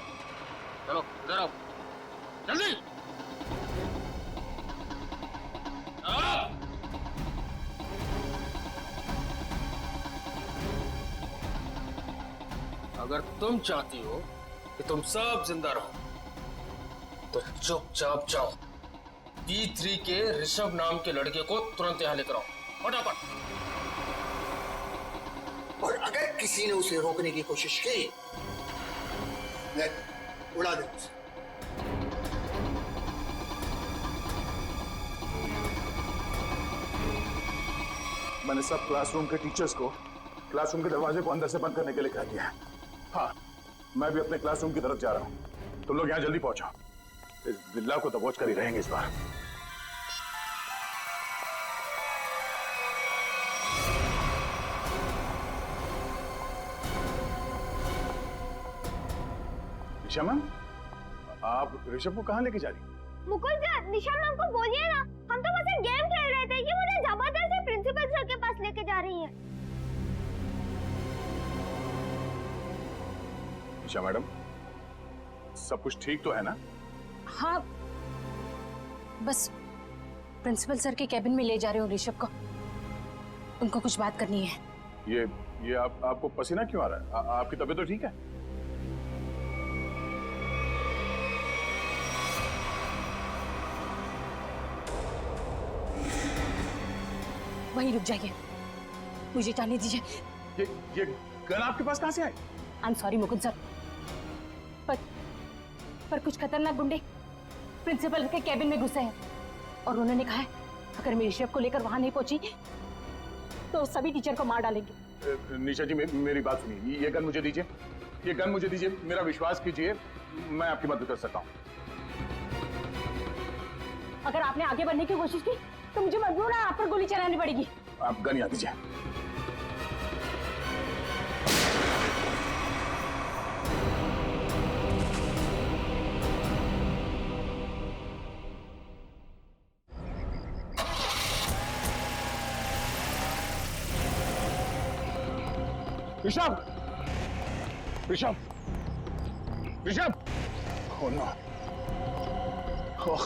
चलो इधर आओ, जल्दी। अगर तुम चाहती हो कि तुम सब जिंदा रहो तो चुपचाप जाओ। D3 के ऋषभ नाम के लड़के को तुरंत यहाँ लेकर आओ, फटाफट। और अगर किसी ने उसे रोकने की कोशिश की, मैं उड़ा दूं उसे। मैंने सब क्लासरूम के टीचर्स को क्लासरूम के दरवाजे को अंदर से बंद करने के लिए कह दिया है। हाँ, मैं भी अपने क्लासरूम की तरफ जा रहा हूँ। तुम लोग यहाँ जल्दी पहुंचो। इस बिल्ला को दबोच कर ही रहेंगे इस बार। निशा मैम, आप ऋषभ को कहाँ लेके जा रही? मुकुल सर, निशा मैम को बोलिए ना, हम तो बस एक गेम खेल रहे थे, ये मुझे जबरदस्ती प्रिंसिपल सर के पास लेके जा रही है। निशा मैडम, सब कुछ ठीक तो है ना? हाँ, बस प्रिंसिपल सर के कैबिन में ले जा रहे हो ऋषभ को, उनको कुछ बात करनी है। ये आपको पसीना क्यों आ रहा है? आपकी तबीयत तो ठीक है? वहीं रुक जाइए, मुझे जाने दीजिए। ये गन आपके पास कहां से आई? I am sorry Mukund sir, पर कुछ खतरनाक गुंडे प्रिंसिपल के कैबिन में घुसे हैं और उन्होंने कहा है अगर मैं ऋषभ को लेकर वहां नहीं पहुंची तो सभी टीचर को मार डालेंगे। निशा जी, मेरी बात सुनिए, ये गन मुझे दीजिए, ये गन मुझे दीजिए, मेरा विश्वास कीजिए, मैं आपकी मदद कर सकता हूँ। अगर आपने आगे बढ़ने की कोशिश की तो मुझे मजबूर है आप पर गोली चलानी पड़ेगी। आप गन यहाँ दीजिए। Rishabh! Rishabh! Rishabh! Oh no! Oh.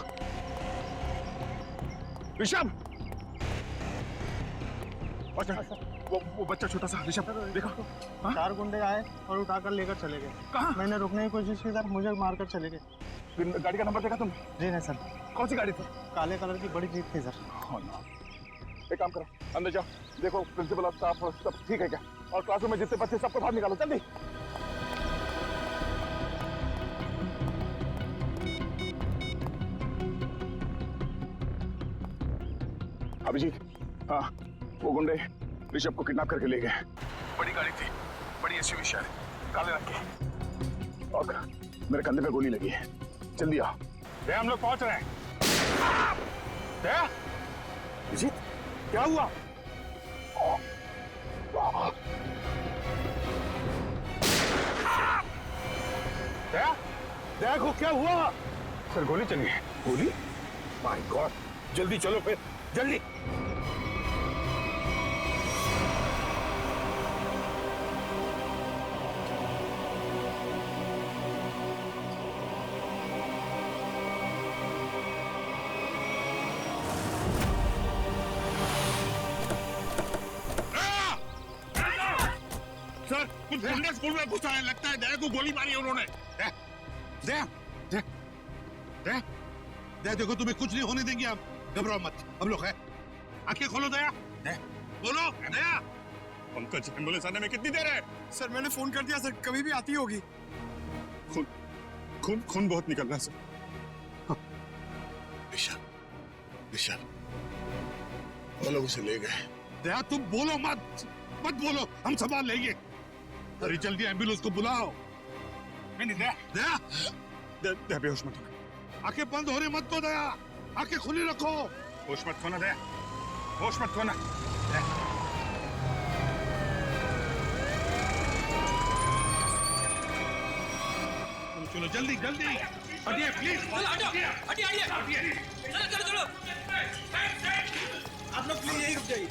Rishabh! वो बच्चा छोटा सा ऋषभ, देखो। 4 गुंडे आए और उठाकर लेकर चले गए। कहाँ? मैंने रुकने की कोशिश की सर, मुझे मारकर चले गए। गाड़ी का नंबर देखा तुम? जी नहीं सर। कौन सी गाड़ी थी? काले कलर की बड़ी जीप थी सर। Oh no! एक काम करो, अंदर जाओ, देखो प्रिंसिपल और स्टाफ सब ठीक है क्या, और क्लासरूम में जितने बच्चे सबको बाहर निकालो जल्दी। अभिजीत, हाँ, वो गुंडे ऋषभ को किडनैप करके ले गए। बड़ी गाड़ी थी, बड़ी एसयूवी शायद, काले रंग की, और मेरे कंधे पे गोली लगी है। जल्दी आओ। हम लोग पहुंच रहे हैं। अभिजीत, क्या हुआ? देखो क्या हुआ? सर गोली चली है। गोली? माय गॉड, जल्दी चलो फिर, जल्दी। सर, कुछ गुंडे स्कूल में घुसा है, लगता है दया को गोली मारी है उन्होंने। दया, देखो तुम्हें कुछ नहीं होने देंगे हम, घबराओ मत, हम लोग हैं। आंखें खोलो दया, बोलो दया। पंकज, एम्बुलेंस आने में कितनी देर है? सर मैंने फोन कर दिया सर, कभी भी आती होगी। खून बहुत निकल रहा है सर। विशाल, वो लोग उसे ले गए। दया तुम बोलो मत बोलो, हम संभाल लेंगे। अरे जल्दी एम्बुलेंस को बुलाओ। नहीं दया बेहोश मत होना। आंखें बंद होने मत दो दया, आंखें खुली रखो। होश मत खोना दया, होश मत खोना। चलो जल्दी हटिए प्लीज, हटिए। चलो आप लोग प्लीज यही रुक जाइए।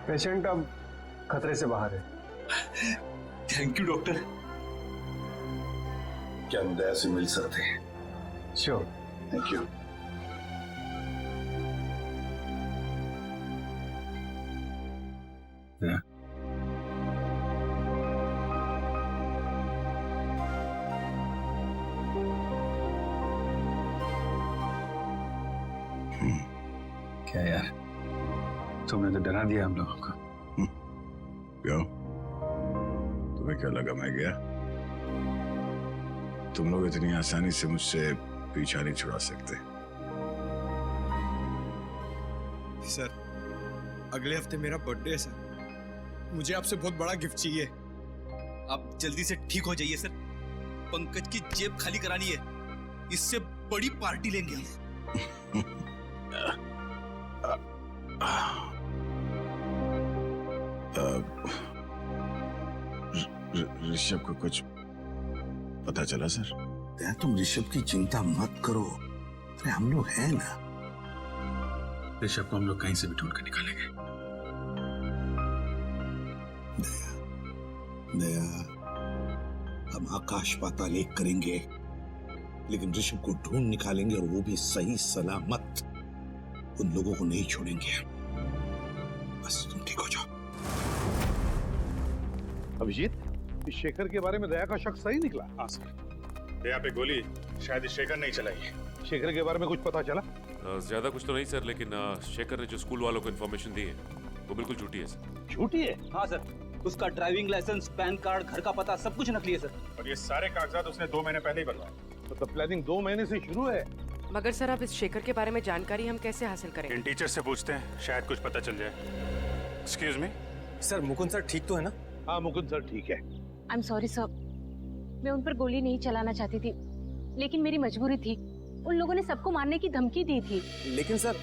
पेशेंट अब खतरे से बाहर है। Thank you doctor. क्या हम दया से मिल सकते हैं? श्योर। Thank you. क्या यार, तुमने तो डरा दिया हम लोगों को। क्यों? तुम्हें क्या लगा मैं गया? तुम लोग इतनी आसानी से मुझसे पीछा नहीं छुड़ा सकते। सर, अगले हफ्ते मेरा बर्थडे है सर। मुझे आपसे बहुत बड़ा गिफ्ट चाहिए। आप जल्दी से ठीक हो जाइए सर। पंकज की जेब खाली करानी है। इससे बड़ी पार्टी लेंगे हम। ऋषभ को कुछ पता चला सर? दया, तुम ऋषभ की चिंता मत करो। अरे हम लोग हैं ना। ऋषभ को हम लोग कहीं से भी ढूंढ कर निकालेंगे। दया, हम आकाश पाताल एक करेंगे, लेकिन ऋषभ को ढूंढ निकालेंगे, और वो भी सही सलामत। उन लोगों को नहीं छोड़ेंगे। बस तुम ठीक हो जाओ। अभिजीत, इस शेखर के बारे में दया का शक सही निकला? हाँ सर, दया पे गोली शायद इस शेखर ने ही चलाई है। शेखर के बारे में कुछ पता चला? ज्यादा कुछ तो नहीं सर, लेकिन शेखर ने जो स्कूल वालों को इन्फॉर्मेशन दी है वो बिल्कुल झूठी है सर। झूठी है? हाँ सर, उसका ड्राइविंग लाइसेंस, पैन कार्ड, घर का पता सब कुछ नकली है सर। और ये सारे कागजात उसने 2 महीने पहले ही बनवाए। मतलब प्लानिंग 2 महीने से शुरू है। मगर सर, अब इस शेखर के बारे में जानकारी हम कैसे हासिल करें? इन टीचर से पूछते हैं, शायद कुछ पता चल जाए। Excuse me sir, Mukund sir ठीक तो है ना? हाँ, मुकुंद सर ठीक है। आई एम सॉरी सर, मैं उन पर गोली नहीं चलाना चाहती थी, लेकिन मेरी मजबूरी थी। उन लोगों ने सबको मारने की धमकी दी थी। लेकिन सर,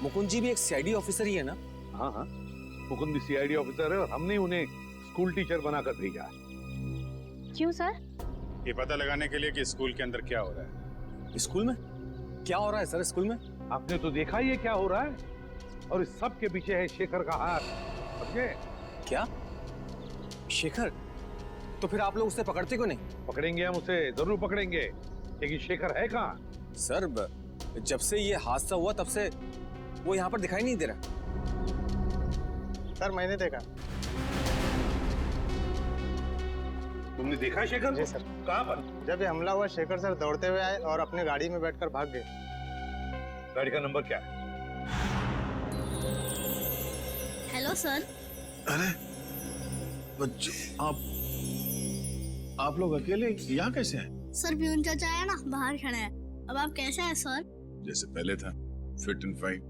मुकुंद जी भी एक सीआईडी ऑफिसर ही है ना? हाँ हाँ, मुकुंद भी सीआईडी ऑफिसर है, और हमने उन्हें स्कूल टीचर बनाकर भेजा। क्यों सर? ये पता लगाने के लिए कि स्कूल के अंदर क्या हो रहा है। स्कूल में क्या हो रहा है सर? स्कूल में आपने तो देखा ही है क्या हो रहा है, और इस सब के पीछे है शेखर का हाथ। समझे? क्या? शेखर? तो फिर आप लोग उसे पकड़ते क्यों नहीं? पकड़ेंगे, हम उसे जरूर पकड़ेंगे, लेकिन शेखर है कहाँ? सर, जब से ये हादसा हुआ तब से वो यहाँ पर दिखाई नहीं दे रहा। सर, मैंने देखा। तुमने देखा शेखर? जी सर। कहाँ पर? जब ये हमला हुआ, शेखर सर दौड़ते हुए आए और अपनी गाड़ी में बैठकर भाग गए। गाड़ी का नंबर क्या है? Hello sir. अरे बच्चों, आप लोग अकेले यहाँ कैसे हैं? सर, प्यून चाचा है ना, बाहर खड़ा है। अब आप कैसे हैं सर? जैसे पहले था, फिट एंड फाइन।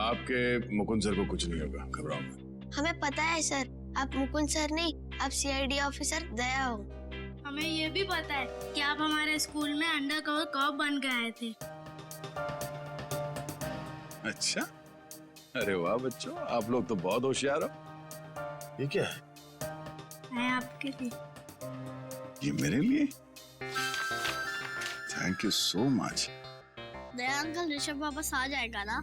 आपके मुकुंद सर को कुछ नहीं होगा, घबराओ मत। हमें पता है सर, आप मुकुंद सर नहीं, आप सीआईडी ऑफिसर दया हो। हमें ये भी पता है कि आप हमारे स्कूल में अंडर कवर कॉप बन के आए थे। अच्छा, अरे वाह बच्चों, आप लोग तो बहुत होशियार हो। ये क्या है? मैं आपके लिए। ये मेरे लिए? Thank you so much. Daya uncle, Rishabh वापस आ जाएगा ना?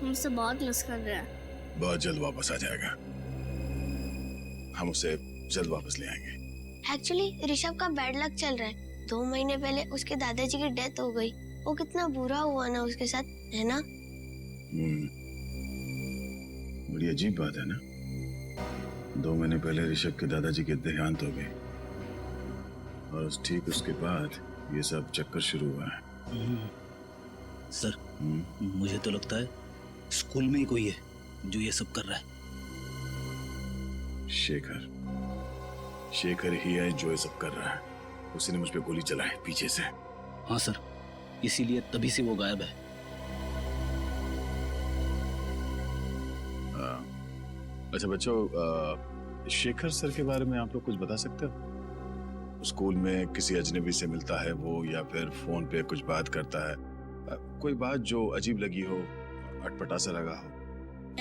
हमसे बहुत मिस कर रहे हैं। बहुत जल्द वापस आ जाएगा। हम उसे जल्द वापस ले आएंगे। एक्चुअली ऋषभ का बैड लक चल रहा है। 2 महीने पहले उसके दादाजी की डेथ हो गई। वो कितना बुरा हुआ ना उसके साथ, है ना? बड़ी अजीब बात है ना। 2 महीने पहले ऋषभ के दादाजी के देहांत हो गए, और ठीक उसके बाद ये सब चक्कर शुरू हुआ है। सर, मुझे तो लगता है स्कूल में ही कोई है जो ये सब कर रहा है। शेखर ही है जो ये सब कर रहा है। उसी ने मुझ पे गोली चलाई पीछे से। हाँ सर, इसीलिए तभी से वो गायब है। अच्छा बच्चों, शेखर सर के बारे में आप लोग कुछ बता सकते हो? स्कूल में किसी अजनबी से मिलता है वो, या फिर फोन पे कुछ बात करता है? कोई बात जो अजीब लगी हो, अटपटा सा लगा हो?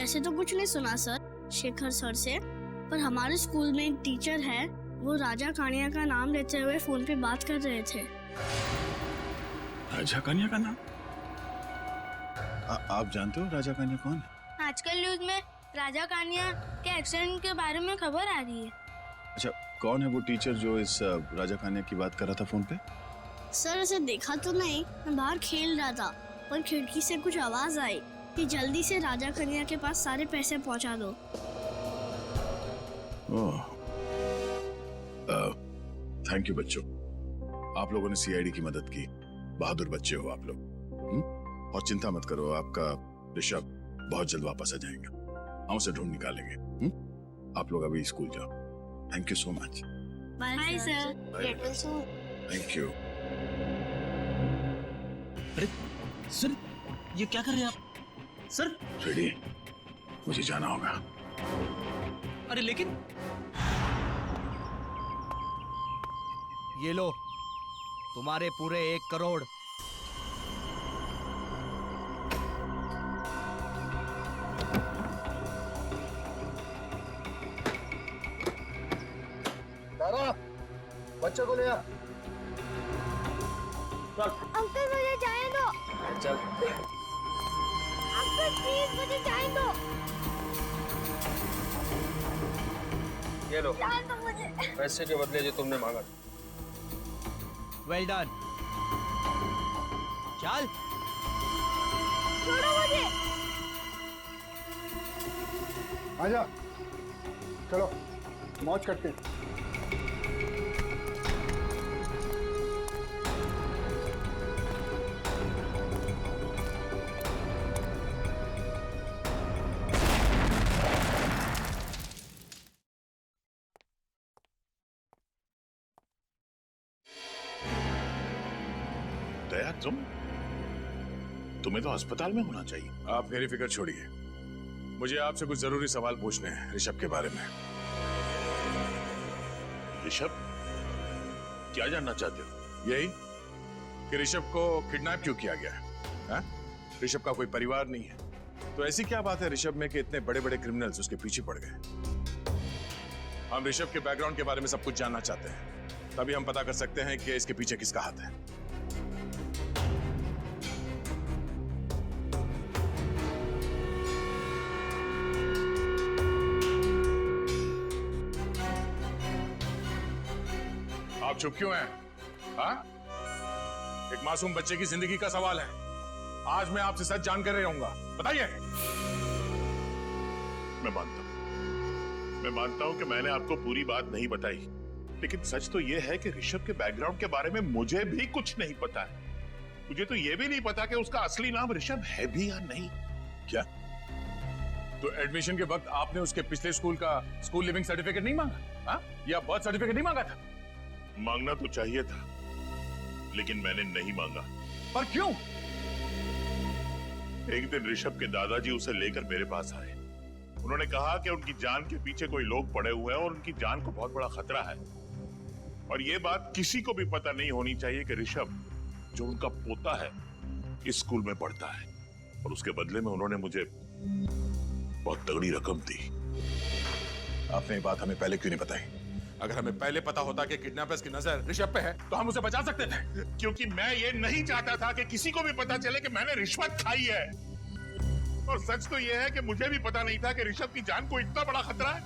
ऐसे तो कुछ नहीं सुना सर शेखर सर से, पर हमारे स्कूल में एक टीचर है, वो राजा कानिया का नाम लेते हुए फोन पे बात कर रहे थे। राजा कानिया का नाम? आप जानते हो राजा कानिया कौन है? हाँ आजकल न्यूज में राजा कानिया के एक्सीडेंट के बारे में खबर आ रही है। अच्छा, कौन है वो टीचर जो इस राजा खानिया की बात कर रहा था फोन पे? सर उसे देखा तो नहीं, मैं बाहर खेल रहा था, पर खिड़की से कुछ आवाज आई कि जल्दी से राजा कन्या के पास सारे पैसे पहुंचा दो। थैंक यू बच्चों, आप लोगों ने सीआईडी की मदद की। बहादुर बच्चे हो आप लोग। और चिंता मत करो, आपका ऋषभ बहुत जल्द वापस आ जाएगा। हम उसे ढूंढ निकालेंगे। आप लोग अभी स्कूल जाओ। Thank you so much. Bye sir. Thank you. अरे सर, ये क्या कर रहे हैं आप? सर रेडी, मुझे जाना होगा। अरे लेकिन ये लो, तुम्हारे पूरे 1 करोड़। दादा, बच्चों को ले आ। अंकल मुझे जाने दो। चल। अंकल प्लीज मुझे जाने दो। ये लो, जाने दो मुझे। पैसे के बदले जो तुमने मांगा। Well done. चल। छोड़ो मुझे। आजा, चलो मौज करते हैं। दया, तुम्हें तो अस्पताल में होना चाहिए। आप मेरी फिक्र छोड़िए, मुझे आपसे कुछ जरूरी सवाल पूछने हैं ऋषभ के बारे में। ऋषभ, क्या जानना चाहते हो? यही कि ऋषभ को किडनैप क्यों किया गया है? ऋषभ का कोई परिवार नहीं है, तो ऐसी क्या बात है ऋषभ में कि इतने बड़े बड़े क्रिमिनल्स उसके पीछे पड़ गए? हम ऋषभ के बैकग्राउंड के बारे में सब कुछ जानना चाहते हैं, तभी हम पता कर सकते हैं कि इसके पीछे किसका हाथ है। आप चुप क्यों हैं? हाँ? एक मासूम बच्चे की जिंदगी का सवाल है। आज मैं आपसे सच जानकर रहूंगा, बताइए। मैं मानता हूं कि मैंने आपको पूरी बात नहीं बताई, लेकिन सच तो यह है कि ऋषभ के बैकग्राउंड के बारे में मुझे भी कुछ नहीं पता है। मुझे तो यह भी नहीं पता कि उसका असली नाम ऋषभ है भी या नहीं। क्या? तो एडमिशन के वक्त आपने उसके पिछले स्कूल का स्कूल लिविंग सर्टिफिकेट नहीं मांगा? हाँ? या बर्थ सर्टिफिकेट नहीं मांगा था? मांगना तो चाहिए था, लेकिन मैंने नहीं मांगा। पर क्यों? एक दिन ऋषभ के दादाजी उसे लेकर मेरे पास आए। उन्होंने कहा कि उनकी जान के पीछे कोई लोग पड़े हुए हैं और उनकी जान को बहुत बड़ा खतरा है, और यह बात किसी को भी पता नहीं होनी चाहिए कि ऋषभ, जो उनका पोता है, इस स्कूल में पढ़ता है। और उसके बदले में उन्होंने मुझे बहुत तगड़ी रकम दी। आपने ये बात हमें पहले क्यों नहीं बताई? अगर हमें पहले पता होता कि किडनैपर्स की नजर ऋषभ पे है, तो हम उसे बचा सकते थे। क्योंकि मैं ये नहीं चाहता था कि किसी को भी पता चले कि मैंने रिश्वत खाई है। और सच तो ये है कि मुझे भी पता नहीं था कि ऋषभ की जान को इतना बड़ा खतरा है।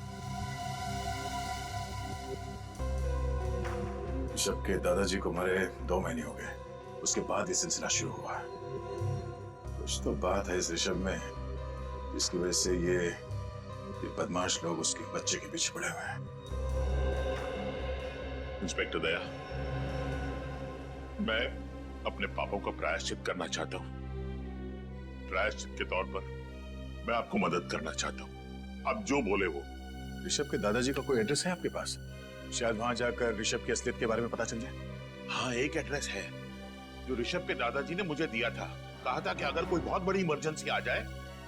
ऋषभ के दादाजी को मरे 2 महीने हो गए, उसके बाद ये सिलसिला शुरू हुआ। कुछ तो बात है इस ऋषभ में, जिसकी वजह से ये बदमाश लोग उसके बच्चे के पीछे पड़े हुए हैं। इंस्पेक्टर दया, मैं अपने पापों का प्रायश्चित करना चाहता हूँ। प्रायश्चित के तौर पर मैं आपको मदद करना चाहता हूँ। आप जो बोले वो। ऋषभ के दादाजी का कोई एड्रेस है आपके पास? शायद वहां जाकर ऋषभ की असलियत के बारे में पता चल जाए। हाँ, एक एड्रेस है जो ऋषभ के दादाजी ने मुझे दिया था। कहा था कि अगर कोई बहुत बड़ी इमरजेंसी आ जाए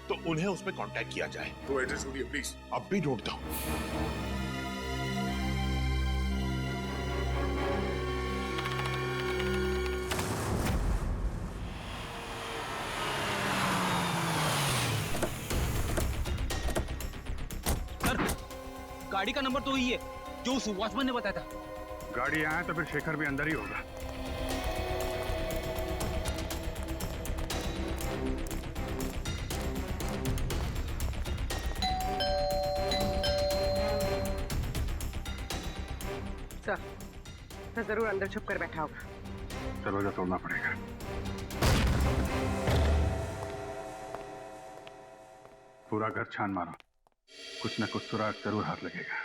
तो उन्हें उस पर कांटेक्ट किया जाए। तो एड्रेस बोलिए प्लीज। अब भी ढूंढता हूँ। गाड़ी का नंबर तो वही है जो उस वॉचमैन ने बताया था। गाड़ी यहाँ है तो फिर शेखर भी अंदर ही होगा। तो जरूर अंदर छुप कर बैठा होगा। दरवाजा तोड़ना पड़ेगा। पूरा घर छान मारो, कुछ न कुछ सुराग जरूर हाथ लगेगा।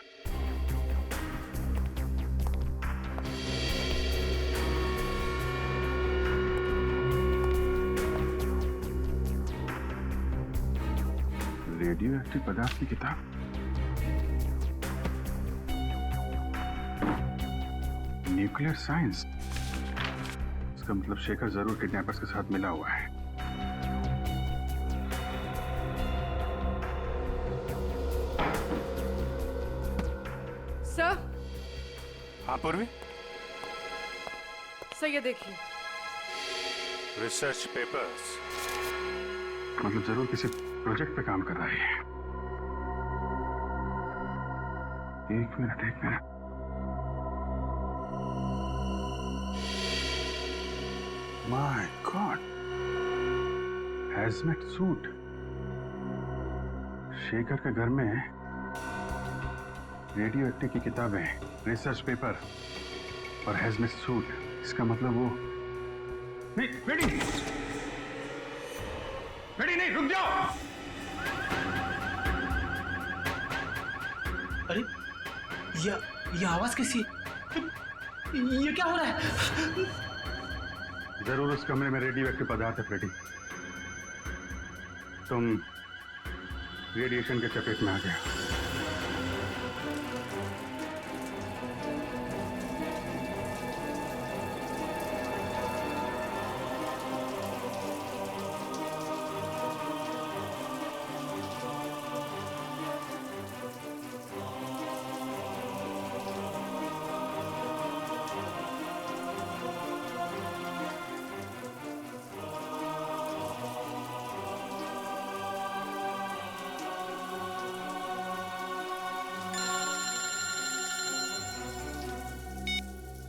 रेडियो एक्टिव पदार्थ की किताब, न्यूक्लियर साइंस। इसका मतलब शेखर जरूर किडनैपर्स के साथ मिला हुआ है। सर। हाँ पूर्वी, सर ये देखिए, रिसर्च पेपर्स। मतलब जरूर किसी प्रोजेक्ट पे काम कर रहा है। एक minute. My god, hazmat suit. Shekhar के घर में रेडियो एक्टिव की किताबें, रिसर्च पेपर और हैजमेट सूट। इसका मतलब वो नहीं, बेटी नहीं, रुक जाओ। अरे ये आवाज कैसी है? ये क्या हो रहा है? जरूर उस कमरे में रेडियो एक्टिव पदार्थ है फ्रेडी। तुम रेडिएशन के चपेट में आ गया।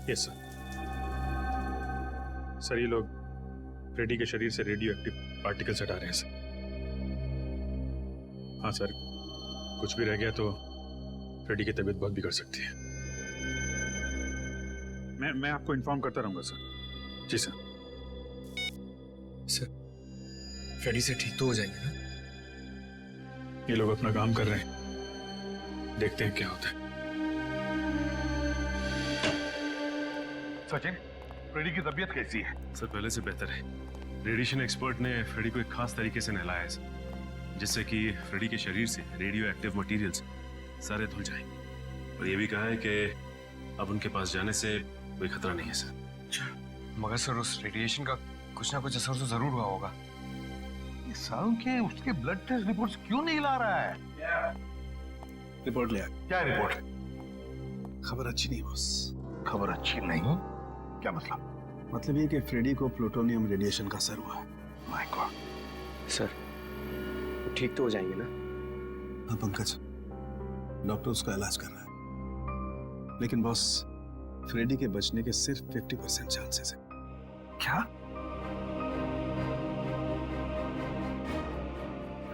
यस सर, ये लोग फ्रेडी के शरीर से रेडियो एक्टिव पार्टिकल्स हटा रहे हैं सर। हाँ सर, कुछ भी रह गया तो फ्रेडी की तबीयत बहुत बिगड़ सकती है। मैं आपको इन्फॉर्म करता रहूंगा सर। जी सर। सर, फ्रेडी से ठीक तो हो जाएंगे ना? ये लोग अपना काम कर रहे हैं, देखते हैं क्या होता है। सचिन, फ्रेडी की तबीयत कैसी है? सर पहले से बेहतर है। रेडिएशन एक्सपर्ट ने फ्रेडी को एक खास तरीके से नहलाया है सर, जिससे कि फ्रेडी के शरीर से रेडियो एक्टिव मटेरियल्स सारे धुल जाएं। और ये भी कहा है कि अब उनके पास जाने से कोई खतरा नहीं है सर। मगर सर उस रेडिएशन का कुछ ना कुछ असर तो जरूर हुआ होगा। ये सालों के उसके ब्लड टेस्ट रिपोर्ट्स क्यों नहीं ला रहा है? रिपोर्ट ले आ। क्या रिपोर्ट? खबर अच्छी नहीं बॉस। खबर अच्छी नहीं? क्या मतलब? मतलब ये कि फ्रेडी को प्लूटोनियम रेडिएशन का असर हुआ है। My God. सर ठीक तो हो जाएंगे ना? हाँ पंकज, डॉक्टर उसका इलाज कर रहा है, लेकिन बॉस फ्रेडी के बचने के सिर्फ 50% चांसेस है। क्या?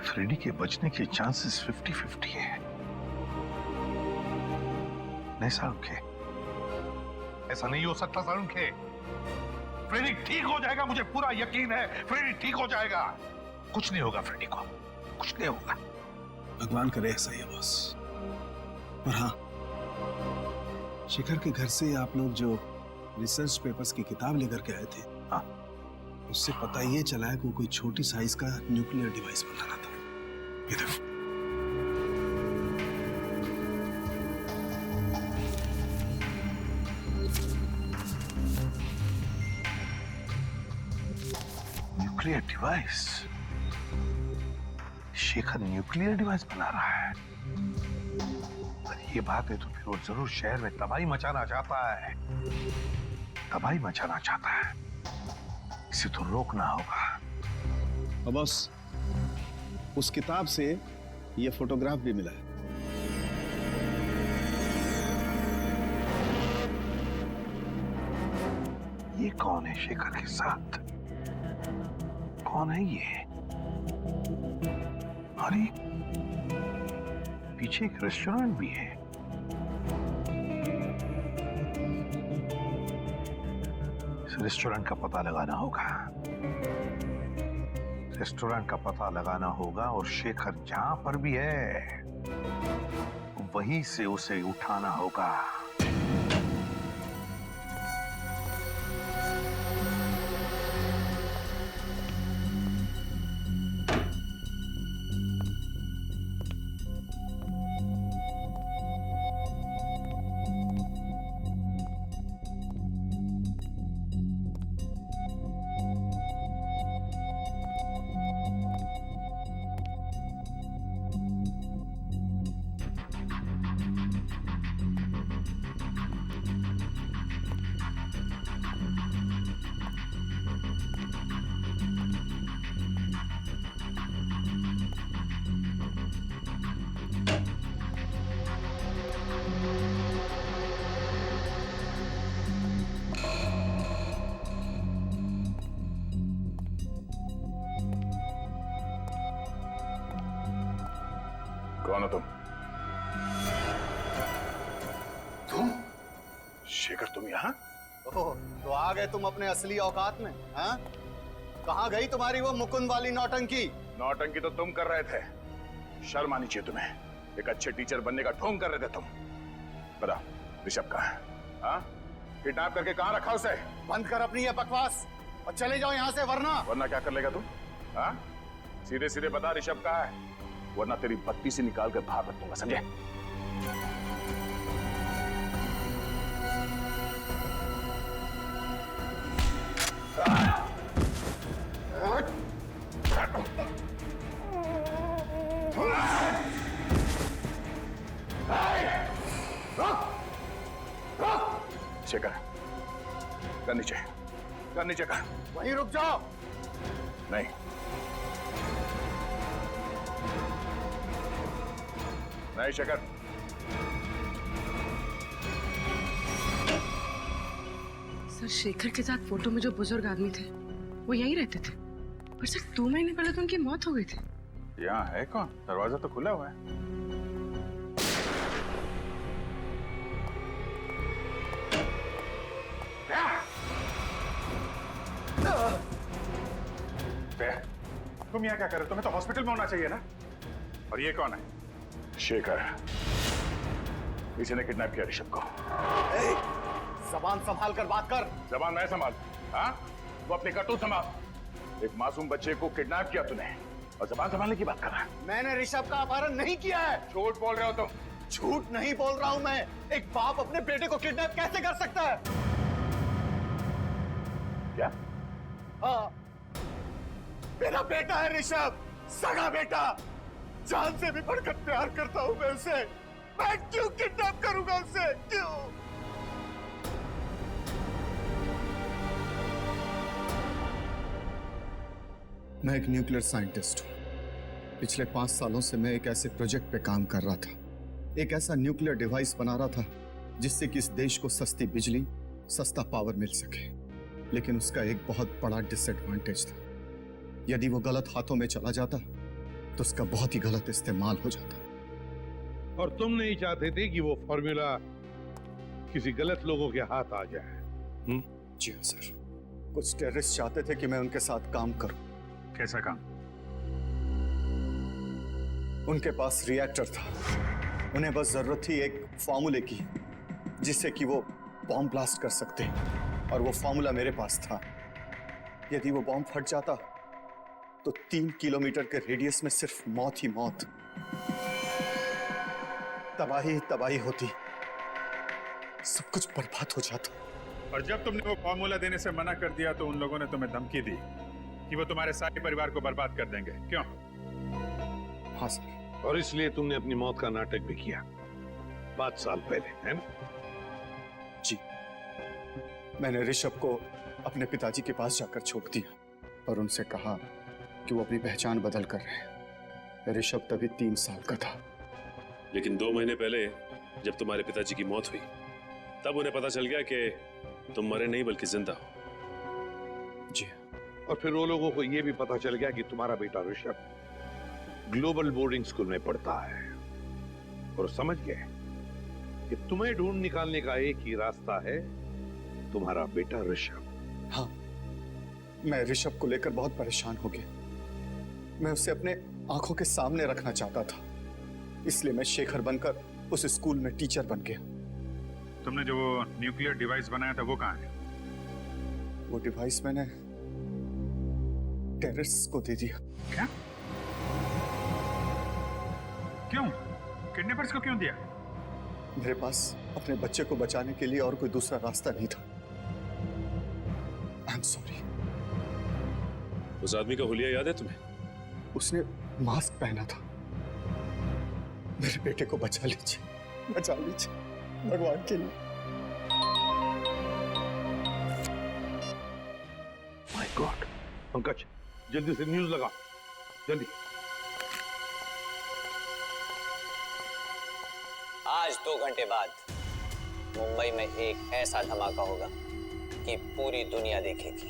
फ्रेडी के बचने के चांसेस 50-50 है? नहीं सारुखे, ऐसा नहीं हो सकता सारुखे। फ्रेडी ठीक हो जाएगा, मुझे पूरा यकीन है। फ्रेडी ठीक हो जाएगा। कुछ नहीं होगा फ्रेडी को, कुछ नहीं होगा। भगवान करे ऐसा ही है बॉस। और हाँ, शेखर के घर से आप लोग जो रिसर्च पेपर्स की किताब लेकर के आए थे, हाँ, उससे पता ये चला है कि वो कोई छोटी साइज का न्यूक्लियर डिवाइस बनाना था। ये देखो। Nuclear device? Shekhar nuclear device बना रहा है? पर ये बात है तो फिर वो जरूर शहर में तबाही मचाना चाहता है। तबाही मचाना चाहता है, इसे तो रोकना होगा। और बॉस, उस किताब से ये फोटोग्राफ भी मिला है। ये कौन है शेखर के साथ? कौन है ये? अरे पीछे एक रेस्टोरेंट भी है। रेस्टोरेंट का पता लगाना होगा। रेस्टोरेंट का पता लगाना होगा और शेखर जहां पर भी है वहीं से उसे उठाना होगा। कौन हो तुम? तुम? शेखर तुम यहाँ? ओह, तो आ गए तुम अपने असली औकात में, हाँ? कहाँ गई तुम्हारी वो मुकुंद वाली नौटंकी? नौटंकी तो तुम कर रहे थे। शर्म आनी चाहिए तुम्हें। एक अच्छे टीचर बनने का ढोंग कर रहे थे तुम। बता, ऋषभ कहाँ है? हाँ? किडनैप करके कहाँ रखा उसे? बंद कर अपनी ये बकवास और चले जाओ यहाँ से, वरना क्या कर लेगा तुम? हाँ? सीधे सीधे बता ऋषभ कहाँ है, वरना तेरी बत्ती से निकाल कर बाहर रख दूंगा, समझे? शेखर, कर नीचे कर। वहीं रुक जाओ। नहीं, नहीं शेखर। सर, शेखर के साथ फोटो में जो बुजुर्ग आदमी थे वो यहीं रहते थे, पर सर 2 महीने पहले तो उनकी मौत हो गई थी। यहाँ है कौन? दरवाजा तो खुला हुआ है। तुम यहाँ क्या कर रहे हो? तुम्हें तो हॉस्पिटल में होना चाहिए ना। और ये कौन है? शेखर। इसी ने किडनैप किया ऋषभ को। जबान संभाल कर बात कर। जबान मैं संभाल? हाँ? वो अपनी करतूत संभाल। एक मासूम बच्चे को किडनैप किया तूने और जबान संभालने की बात कर रहा है। मैंने ऋषभ का अपहरण नहीं किया है। झूठ बोल रहे हो तुम। झूठ नहीं बोल रहा हूं मैं। एक बाप अपने बेटे को किडनैप कैसे कर सकता है? क्या? हाँ, मेरा बेटा है ऋषभ, सगा बेटा। जान से भी बढ़कर प्यार करता हूं मैं उसे। मैं क्यों किडनैप करूंगा उसे? क्यों? मैं एक न्यूक्लियर साइंटिस्ट हूं। पिछले 5 सालों से मैं एक ऐसे प्रोजेक्ट पे काम कर रहा था, एक ऐसा न्यूक्लियर डिवाइस बना रहा था जिससे कि इस देश को सस्ती बिजली, सस्ता पावर मिल सके। लेकिन उसका एक बहुत बड़ा डिसएडवांटेज था। यदि वो गलत हाथों में चला जाता तो उसका बहुत ही गलत इस्तेमाल हो जाता। और तुम नहीं चाहते थे कि वो फॉर्मूला किसी गलत लोगों के हाथ आ जाए? जी हाँ सर, कुछ टेररिस्ट चाहते थे कि मैं उनके साथ काम करूं। कैसा काम? उनके पास रिएक्टर था। उन्हें बस जरूरत थी एक फॉर्मूले की जिससे कि वो बॉम्ब ब्लास्ट कर सकते, और वो फॉर्मूला मेरे पास था। यदि वो बॉम्ब फट जाता तो 3 किलोमीटर के रेडियस में सिर्फ मौत ही मौत, तबाही तबाही होती, सब कुछ बर्बाद हो जाता। और जब तुमने वो फॉर्मूला देने से मना कर दिया तो उन लोगों ने तुम्हें धमकी दी कि वो तुम्हारे सारे परिवार को बर्बाद कर देंगे, क्यों? हाँ सर। और इसलिए तुमने अपनी मौत का नाटक भी किया 5 साल पहले, है ना? जी, मैंने ऋषभ को अपने पिताजी के पास जाकर छोड़ दिया और उनसे कहा कि वो अपनी पहचान बदल कर रहे हैं। ऋषभ तभी 3 साल का था। लेकिन 2 महीने पहले जब तुम्हारे पिताजी की मौत हुई तब उन्हें पता चल गया कि तुम मरे नहीं बल्कि जिंदा हो। जी। और फिर वो लोगों को ये भी पता चल गया कि तुम्हारा बेटा ऋषभ ग्लोबल बोर्डिंग स्कूल में पढ़ता है, और समझ गए कि तुम्हें ढूंढ निकालने का एक ही रास्ता है, तुम्हारा बेटा ऋषभ। हाँ, मैं ऋषभ को लेकर बहुत परेशान हो गया। मैं उसे अपने आंखों के सामने रखना चाहता था, इसलिए मैं शेखर बनकर उस स्कूल में टीचर बन गया। तुमने जो वो न्यूक्लियर डिवाइस बनाया था वो कहाँ है? वो डिवाइस मैंने टेररिस्ट को दे दिया। क्या? क्यों? किडनैपर्स को क्यों दिया? मेरे पास अपने बच्चे को बचाने के लिए और कोई दूसरा रास्ता नहीं था। आई एम सॉरी। उस आदमी का हुलिया याद है तुम्हें? उसने मास्क पहना था। मेरे बेटे को बचा लीजिए, बचा लीजिए भगवान के लिए। माय गॉड, पंकज जल्दी से न्यूज़ लगा, जल्दी। आज 2 घंटे बाद मुंबई में एक ऐसा धमाका होगा कि पूरी दुनिया देखेगी,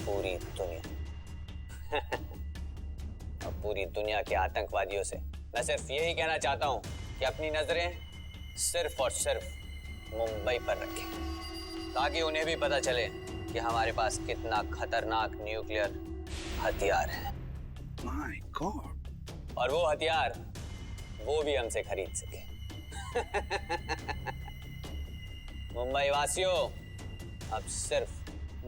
पूरी दुनिया। और पूरी दुनिया के आतंकवादियों से मैं सिर्फ यही कहना चाहता हूं कि अपनी नजरें सिर्फ और सिर्फ मुंबई पर रखें, ताकि उन्हें भी पता चले कि हमारे पास कितना खतरनाक न्यूक्लियर हथियार है। My God. और वो हथियार वो भी हमसे खरीद सके। मुंबई वासियों, अब सिर्फ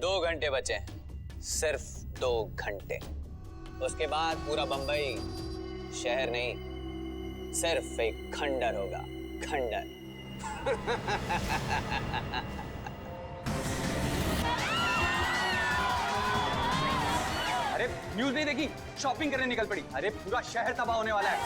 2 घंटे बचे हैं, सिर्फ 2 घंटे। उसके बाद पूरा बंबई शहर नहीं, सिर्फ एक खंडर होगा, खंडर। अरे न्यूज़ नहीं देखी? शॉपिंग करने निकल पड़ी। अरे पूरा शहर तबाह होने वाला है।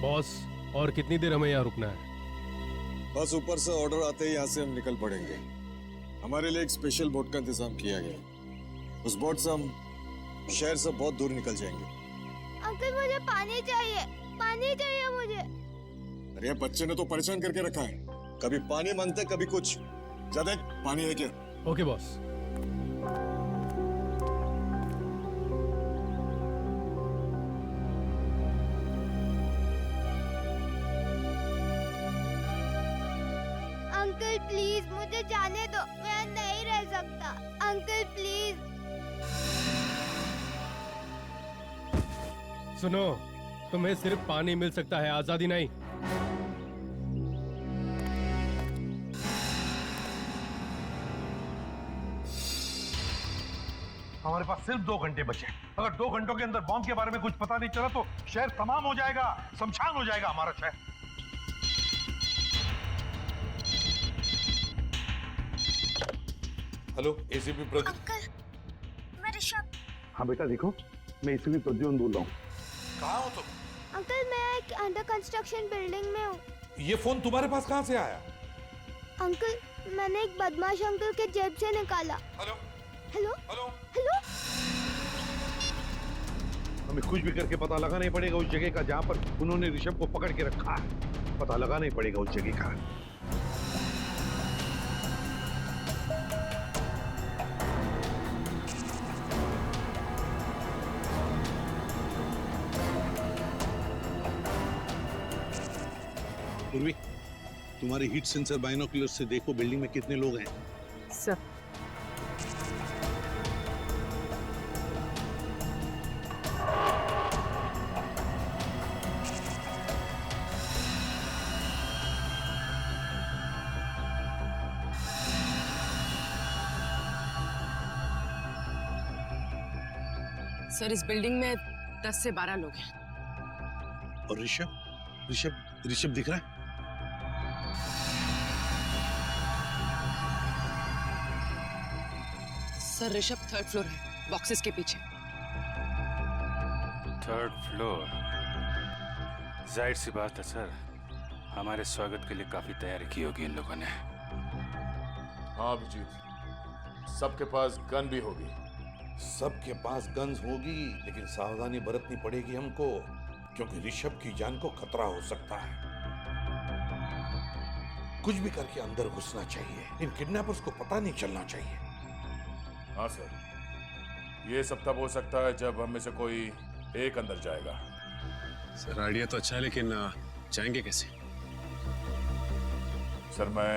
बॉस, और कितनी देर हमें यहाँ रुकना है? बस ऊपर से ऑर्डर आते ही यहाँ से हम निकल पड़ेंगे। हमारे लिए एक स्पेशल बोट का इंतजाम किया गया। उस बोट से हम शहर से बहुत दूर निकल जाएंगे। अंकल मुझे पानी चाहिए, पानी चाहिए मुझे। अरे बच्चे ने तो परेशान करके रखा है, कभी पानी मांगते कभी कुछ। ज्यादा पानी है क्या? Okay boss. अंकल प्लीज मुझे जाने दो, मैं नहीं रह सकता। Uncle please. सुनो, तुम्हें सिर्फ पानी मिल सकता है, आजादी नहीं। हमारे पास सिर्फ 2 घंटे बचे। अगर 2 घंटों के अंदर बॉम्ब के बारे में कुछ पता नहीं चला तो शहर तमाम हो जाएगा, शमशान हो जाएगा हमारा शहर। Hello, ACP Pradyumna. अंकल मैं ऋषभ। हाँ बेटा देखो, मैं एसीपी प्रद्युम्न बोल रहा हूँ। कहाँ हो तुम? अंकल मैं एक अंडर कंस्ट्रक्शन बिल्डिंग में हूँ। ये फोन तुम्हारे पास कहाँ से आया? अंकल मैंने एक बदमाश अंकल के जेब से निकाला। Hello hello hello hello. हमें कुछ भी करके पता लगाना ही पड़ेगा उस जगह का जहाँ पर उन्होंने ऋषभ को पकड़ के रखा है। पता लगाना ही पड़ेगा उस जगह का। पूर्वी, तुम्हारे हीट सेंसर बाइनोकुलर से देखो बिल्डिंग में कितने लोग हैं। सर सर इस बिल्डिंग में 10 से 12 लोग हैं। और ऋषभ ऋषभ ऋषभ दिख रहा है? सर ऋषभ 3rd फ्लोर है, बॉक्सेस के पीछे। 3rd floor? जाहिर सी बात है सर, हमारे स्वागत के लिए काफी तैयारी की होगी इन लोगों ने। हाँ अभिजीत, सबके पास गन भी होगी। सबके पास गन्स होगी, लेकिन सावधानी बरतनी पड़ेगी हमको। क्योंकि ऋषभ की जान को खतरा हो सकता है। कुछ भी करके अंदर घुसना चाहिए। इन किडनैपर्स को पता नहीं चलना चाहिए। हाँ सर, ये सब तब हो सकता है जब हम में से कोई एक अंदर जाएगा। सर आइडिया तो अच्छा है, लेकिन जाएंगे कैसे? सर मैं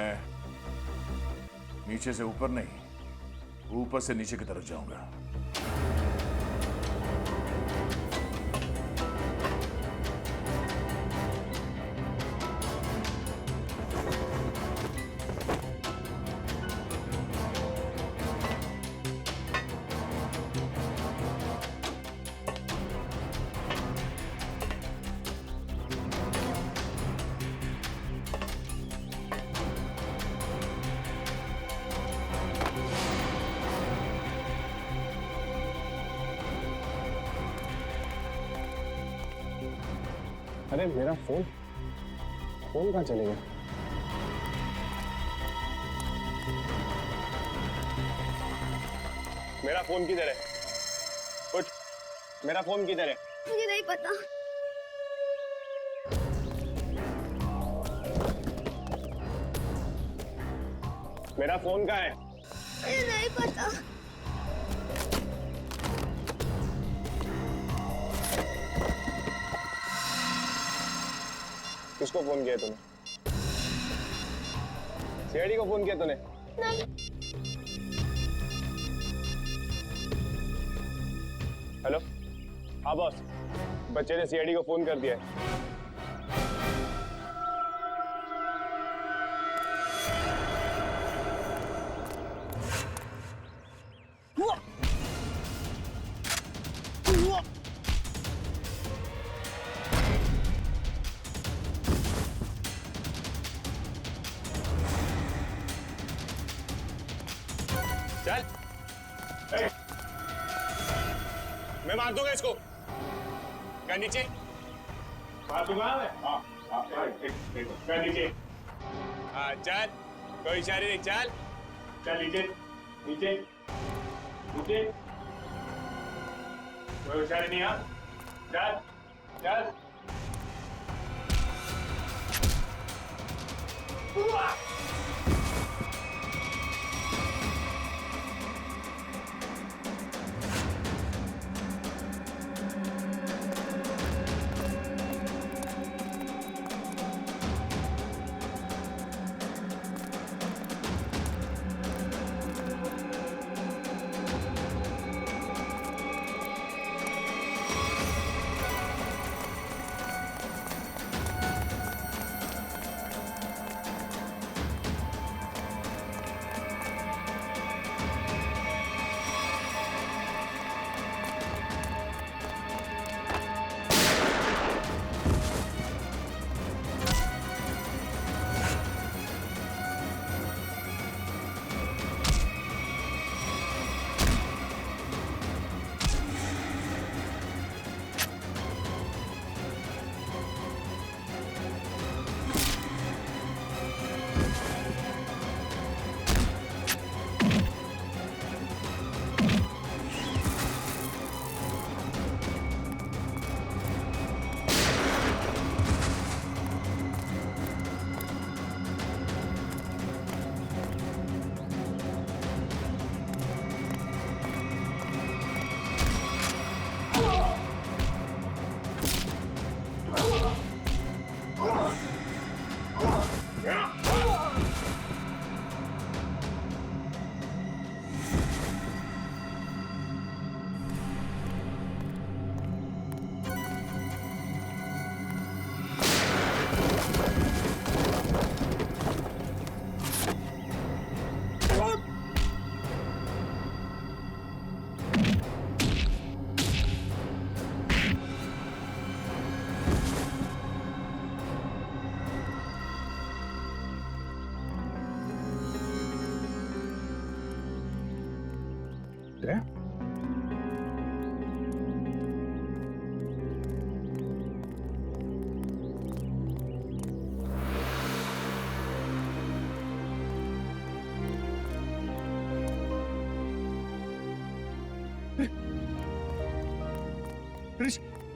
नीचे से ऊपर नहीं, ऊपर से नीचे की तरफ जाऊंगा। अरे मेरा फोन कहाँ चले गया? मेरा फोन किधर है? उठ, मेरा फोन किधर है? मुझे नहीं पता। मेरा फोन कहाँ है? मुझे नहीं पता। किसको फोन किया तूने? सीआईडी को फोन किया तूने? नहीं। हेलो, हाँ बॉस, बच्चे ने सीआईडी को फोन कर दिया है। चल, मैं मार दूंगा इसको। क्या नीचे? मार दूंगा मैं। क्या नीचे? हाँ चल, कोई इशारे नहीं, चल चल नीचे नीचे नीचे, कोई इशारे नहीं। हाँ चल चल।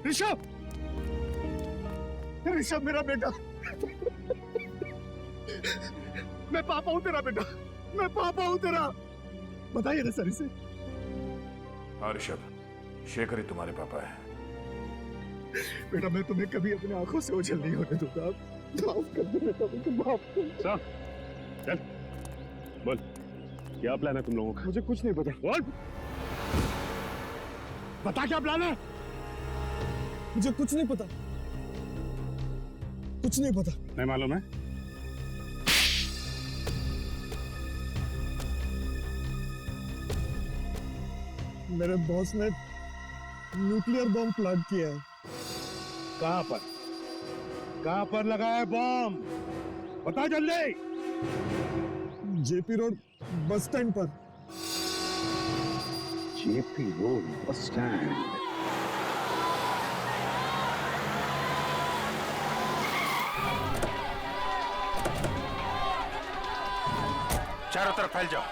ऋषभ! ऋषभ मेरा बेटा, मैं पापा हूँ तेरा बेटा, मैं पापा हूँ तेरा। बताइए ना सर इसे। हाँ ऋषभ, शेखर ही तुम्हारे पापा है। बेटा मैं तुम्हें कभी अपने आंखों से ओझल नहीं होने दूंगा। माफ कर दो बेटा, मुझे माफ कर। चल बोल, क्या प्लान है तुम लोगों का? मुझे कुछ नहीं पता। बोल, बता क्या प्लान है? मुझे कुछ नहीं पता, कुछ नहीं पता। नहीं मालूम है? मेरे बॉस ने न्यूक्लियर बॉम्ब प्लांट किया है। कहाँ पर? कहाँ पर लगा है बॉम्ब? बता जल्दी। जेपी रोड बस स्टैंड पर। JP road bus stand. चारों तरफ फैल जाओ,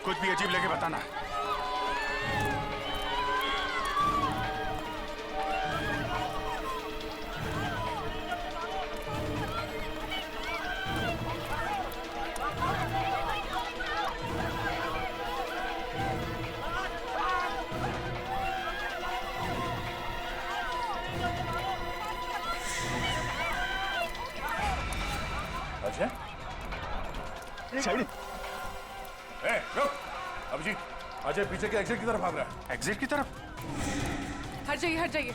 कुछ भी अजीब लगे बताना। अजय, साइड। रुक। अभिजीत, अजय पीछे के एग्जिट की तरफ भाग रहा है। एग्जिट की तरफ? हट जाइए, हट जाइए,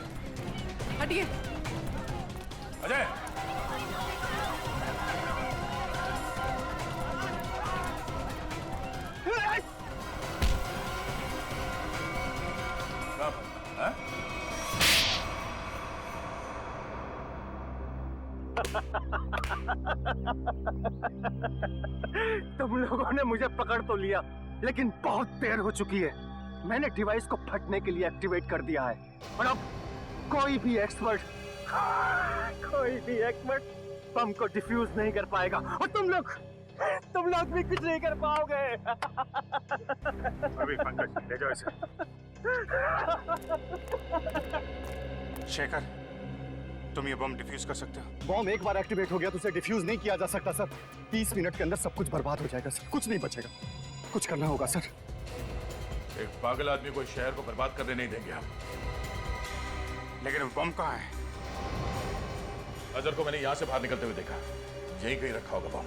हटिए। अजय, हाँ? तुम लोगों ने मुझे पकड़ तो लिया, लेकिन बहुत देर हो चुकी है। मैंने डिवाइस को फटने के लिए एक्टिवेट कर दिया है और अब कोई भी एक्सपर्ट बम को डिफ्यूज नहीं कर पाएगा और तुम लोग भी कुछ नहीं कर पाओगे। अभी पंकज ले जाओ इसे। शेखर, तुम ये बम डिफ्यूज कर सकते हो? बॉम्ब एक बार एक्टिवेट हो गया तो उसे डिफ्यूज नहीं किया जा सकता सर। 30 मिनट के अंदर सब कुछ बर्बाद हो जाएगा सर, कुछ नहीं बचेगा। कुछ करना होगा सर। एक पागल आदमी को इस शहर को बर्बाद करने नहीं देंगे हम। लेकिन वो बम कहाँ है? अजहर को मैंने यहाँ से बाहर निकलते हुए देखा, यहीं कहीं रखा होगा बम।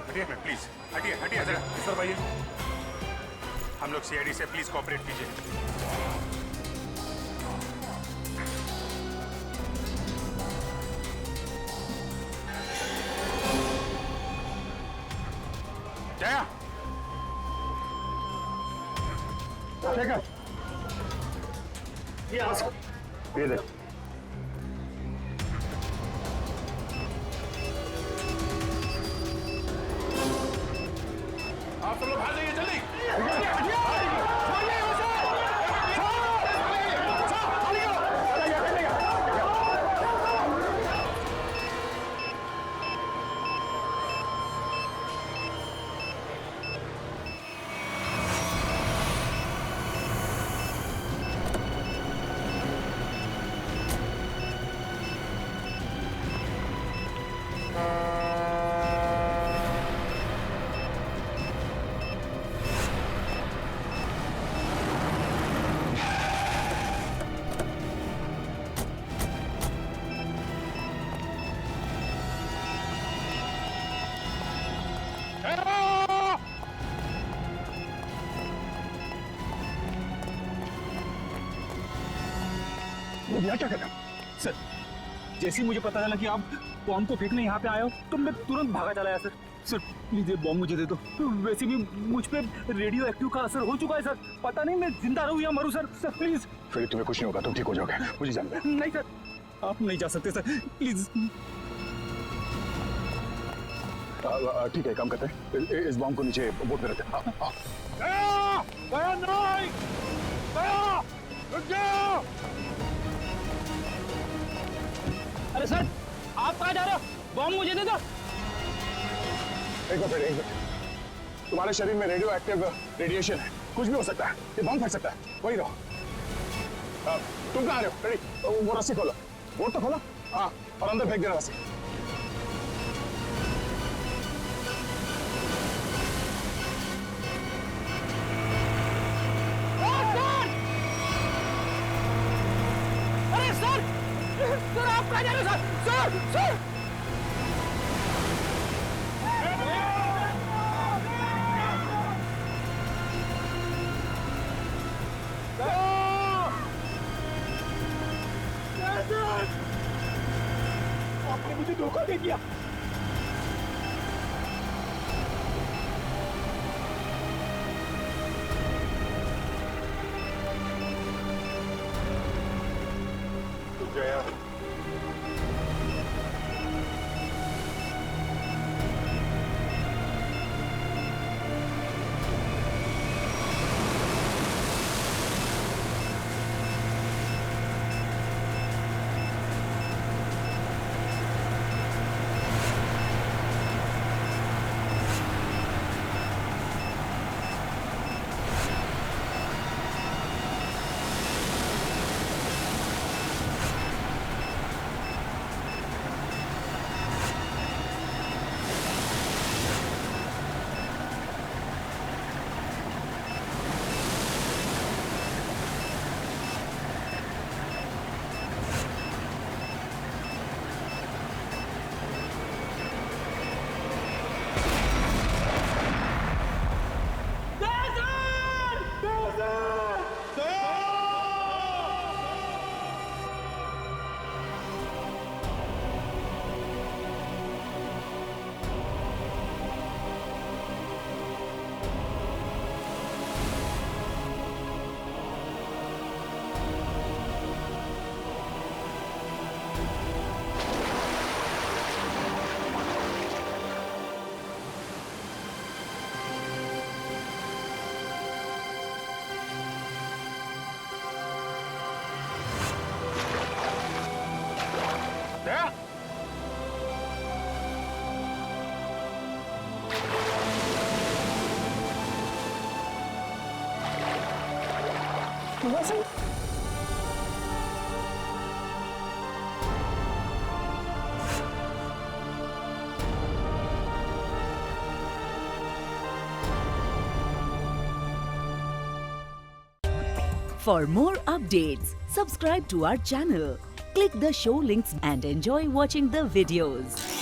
हटिए प्लीज, हटिए हटिए जरा। इस तरफ आइए। हम लोग सीआईडी से प्लीज कोऑपरेट कीजिए। जया, शेखर, ये देख। आप सब लोग भाग जाइए जल्दी। यहाँ क्या कर रहा सर? जैसे ही मुझे पता चला कि आप बॉम्ब को फेंकने यहाँ पे आए हो तो मैं तुरंत भागा चला आया सर। सर प्लीज ये बॉम्ब मुझे दे दो। वैसे भी मुझ पे रेडियो एक्टिव का असर हो चुका है सर। पता नहीं मैं जिंदा रहूं या मरूं सर। Sir please. फिर तुम्हें कुछ नहीं होगा, तुम ठीक हो जाओगे, मुझे जानना है। नहीं सर, आप नहीं जा सकते सर, प्लीज। ठीक है, काम करते हैं, इस बॉम्ब को नीचे बोट में रखते हैं। अरे सर, आप कहाँ जा रहे हो? बॉम्ब मुझे दे दो। एक मिनट, तुम्हारे शरीर में रेडियो एक्टिव रेडिएशन है, कुछ भी हो सकता है, ये बॉम्ब फट सकता है, वही रहो। तुम कहाँ आ रहे हो? रेडी, वो रस्सी खोलो, बोट तो खोलो, हाँ, और अंदर फेंक देना रस्सी। अरे सर, सर आप कहाँ जा रहे हो सर? Sir, sir. आपने मुझे धोखा दे दिया। Jaya, For more updates, subscribe to our channel, click the show links and enjoy watching the videos.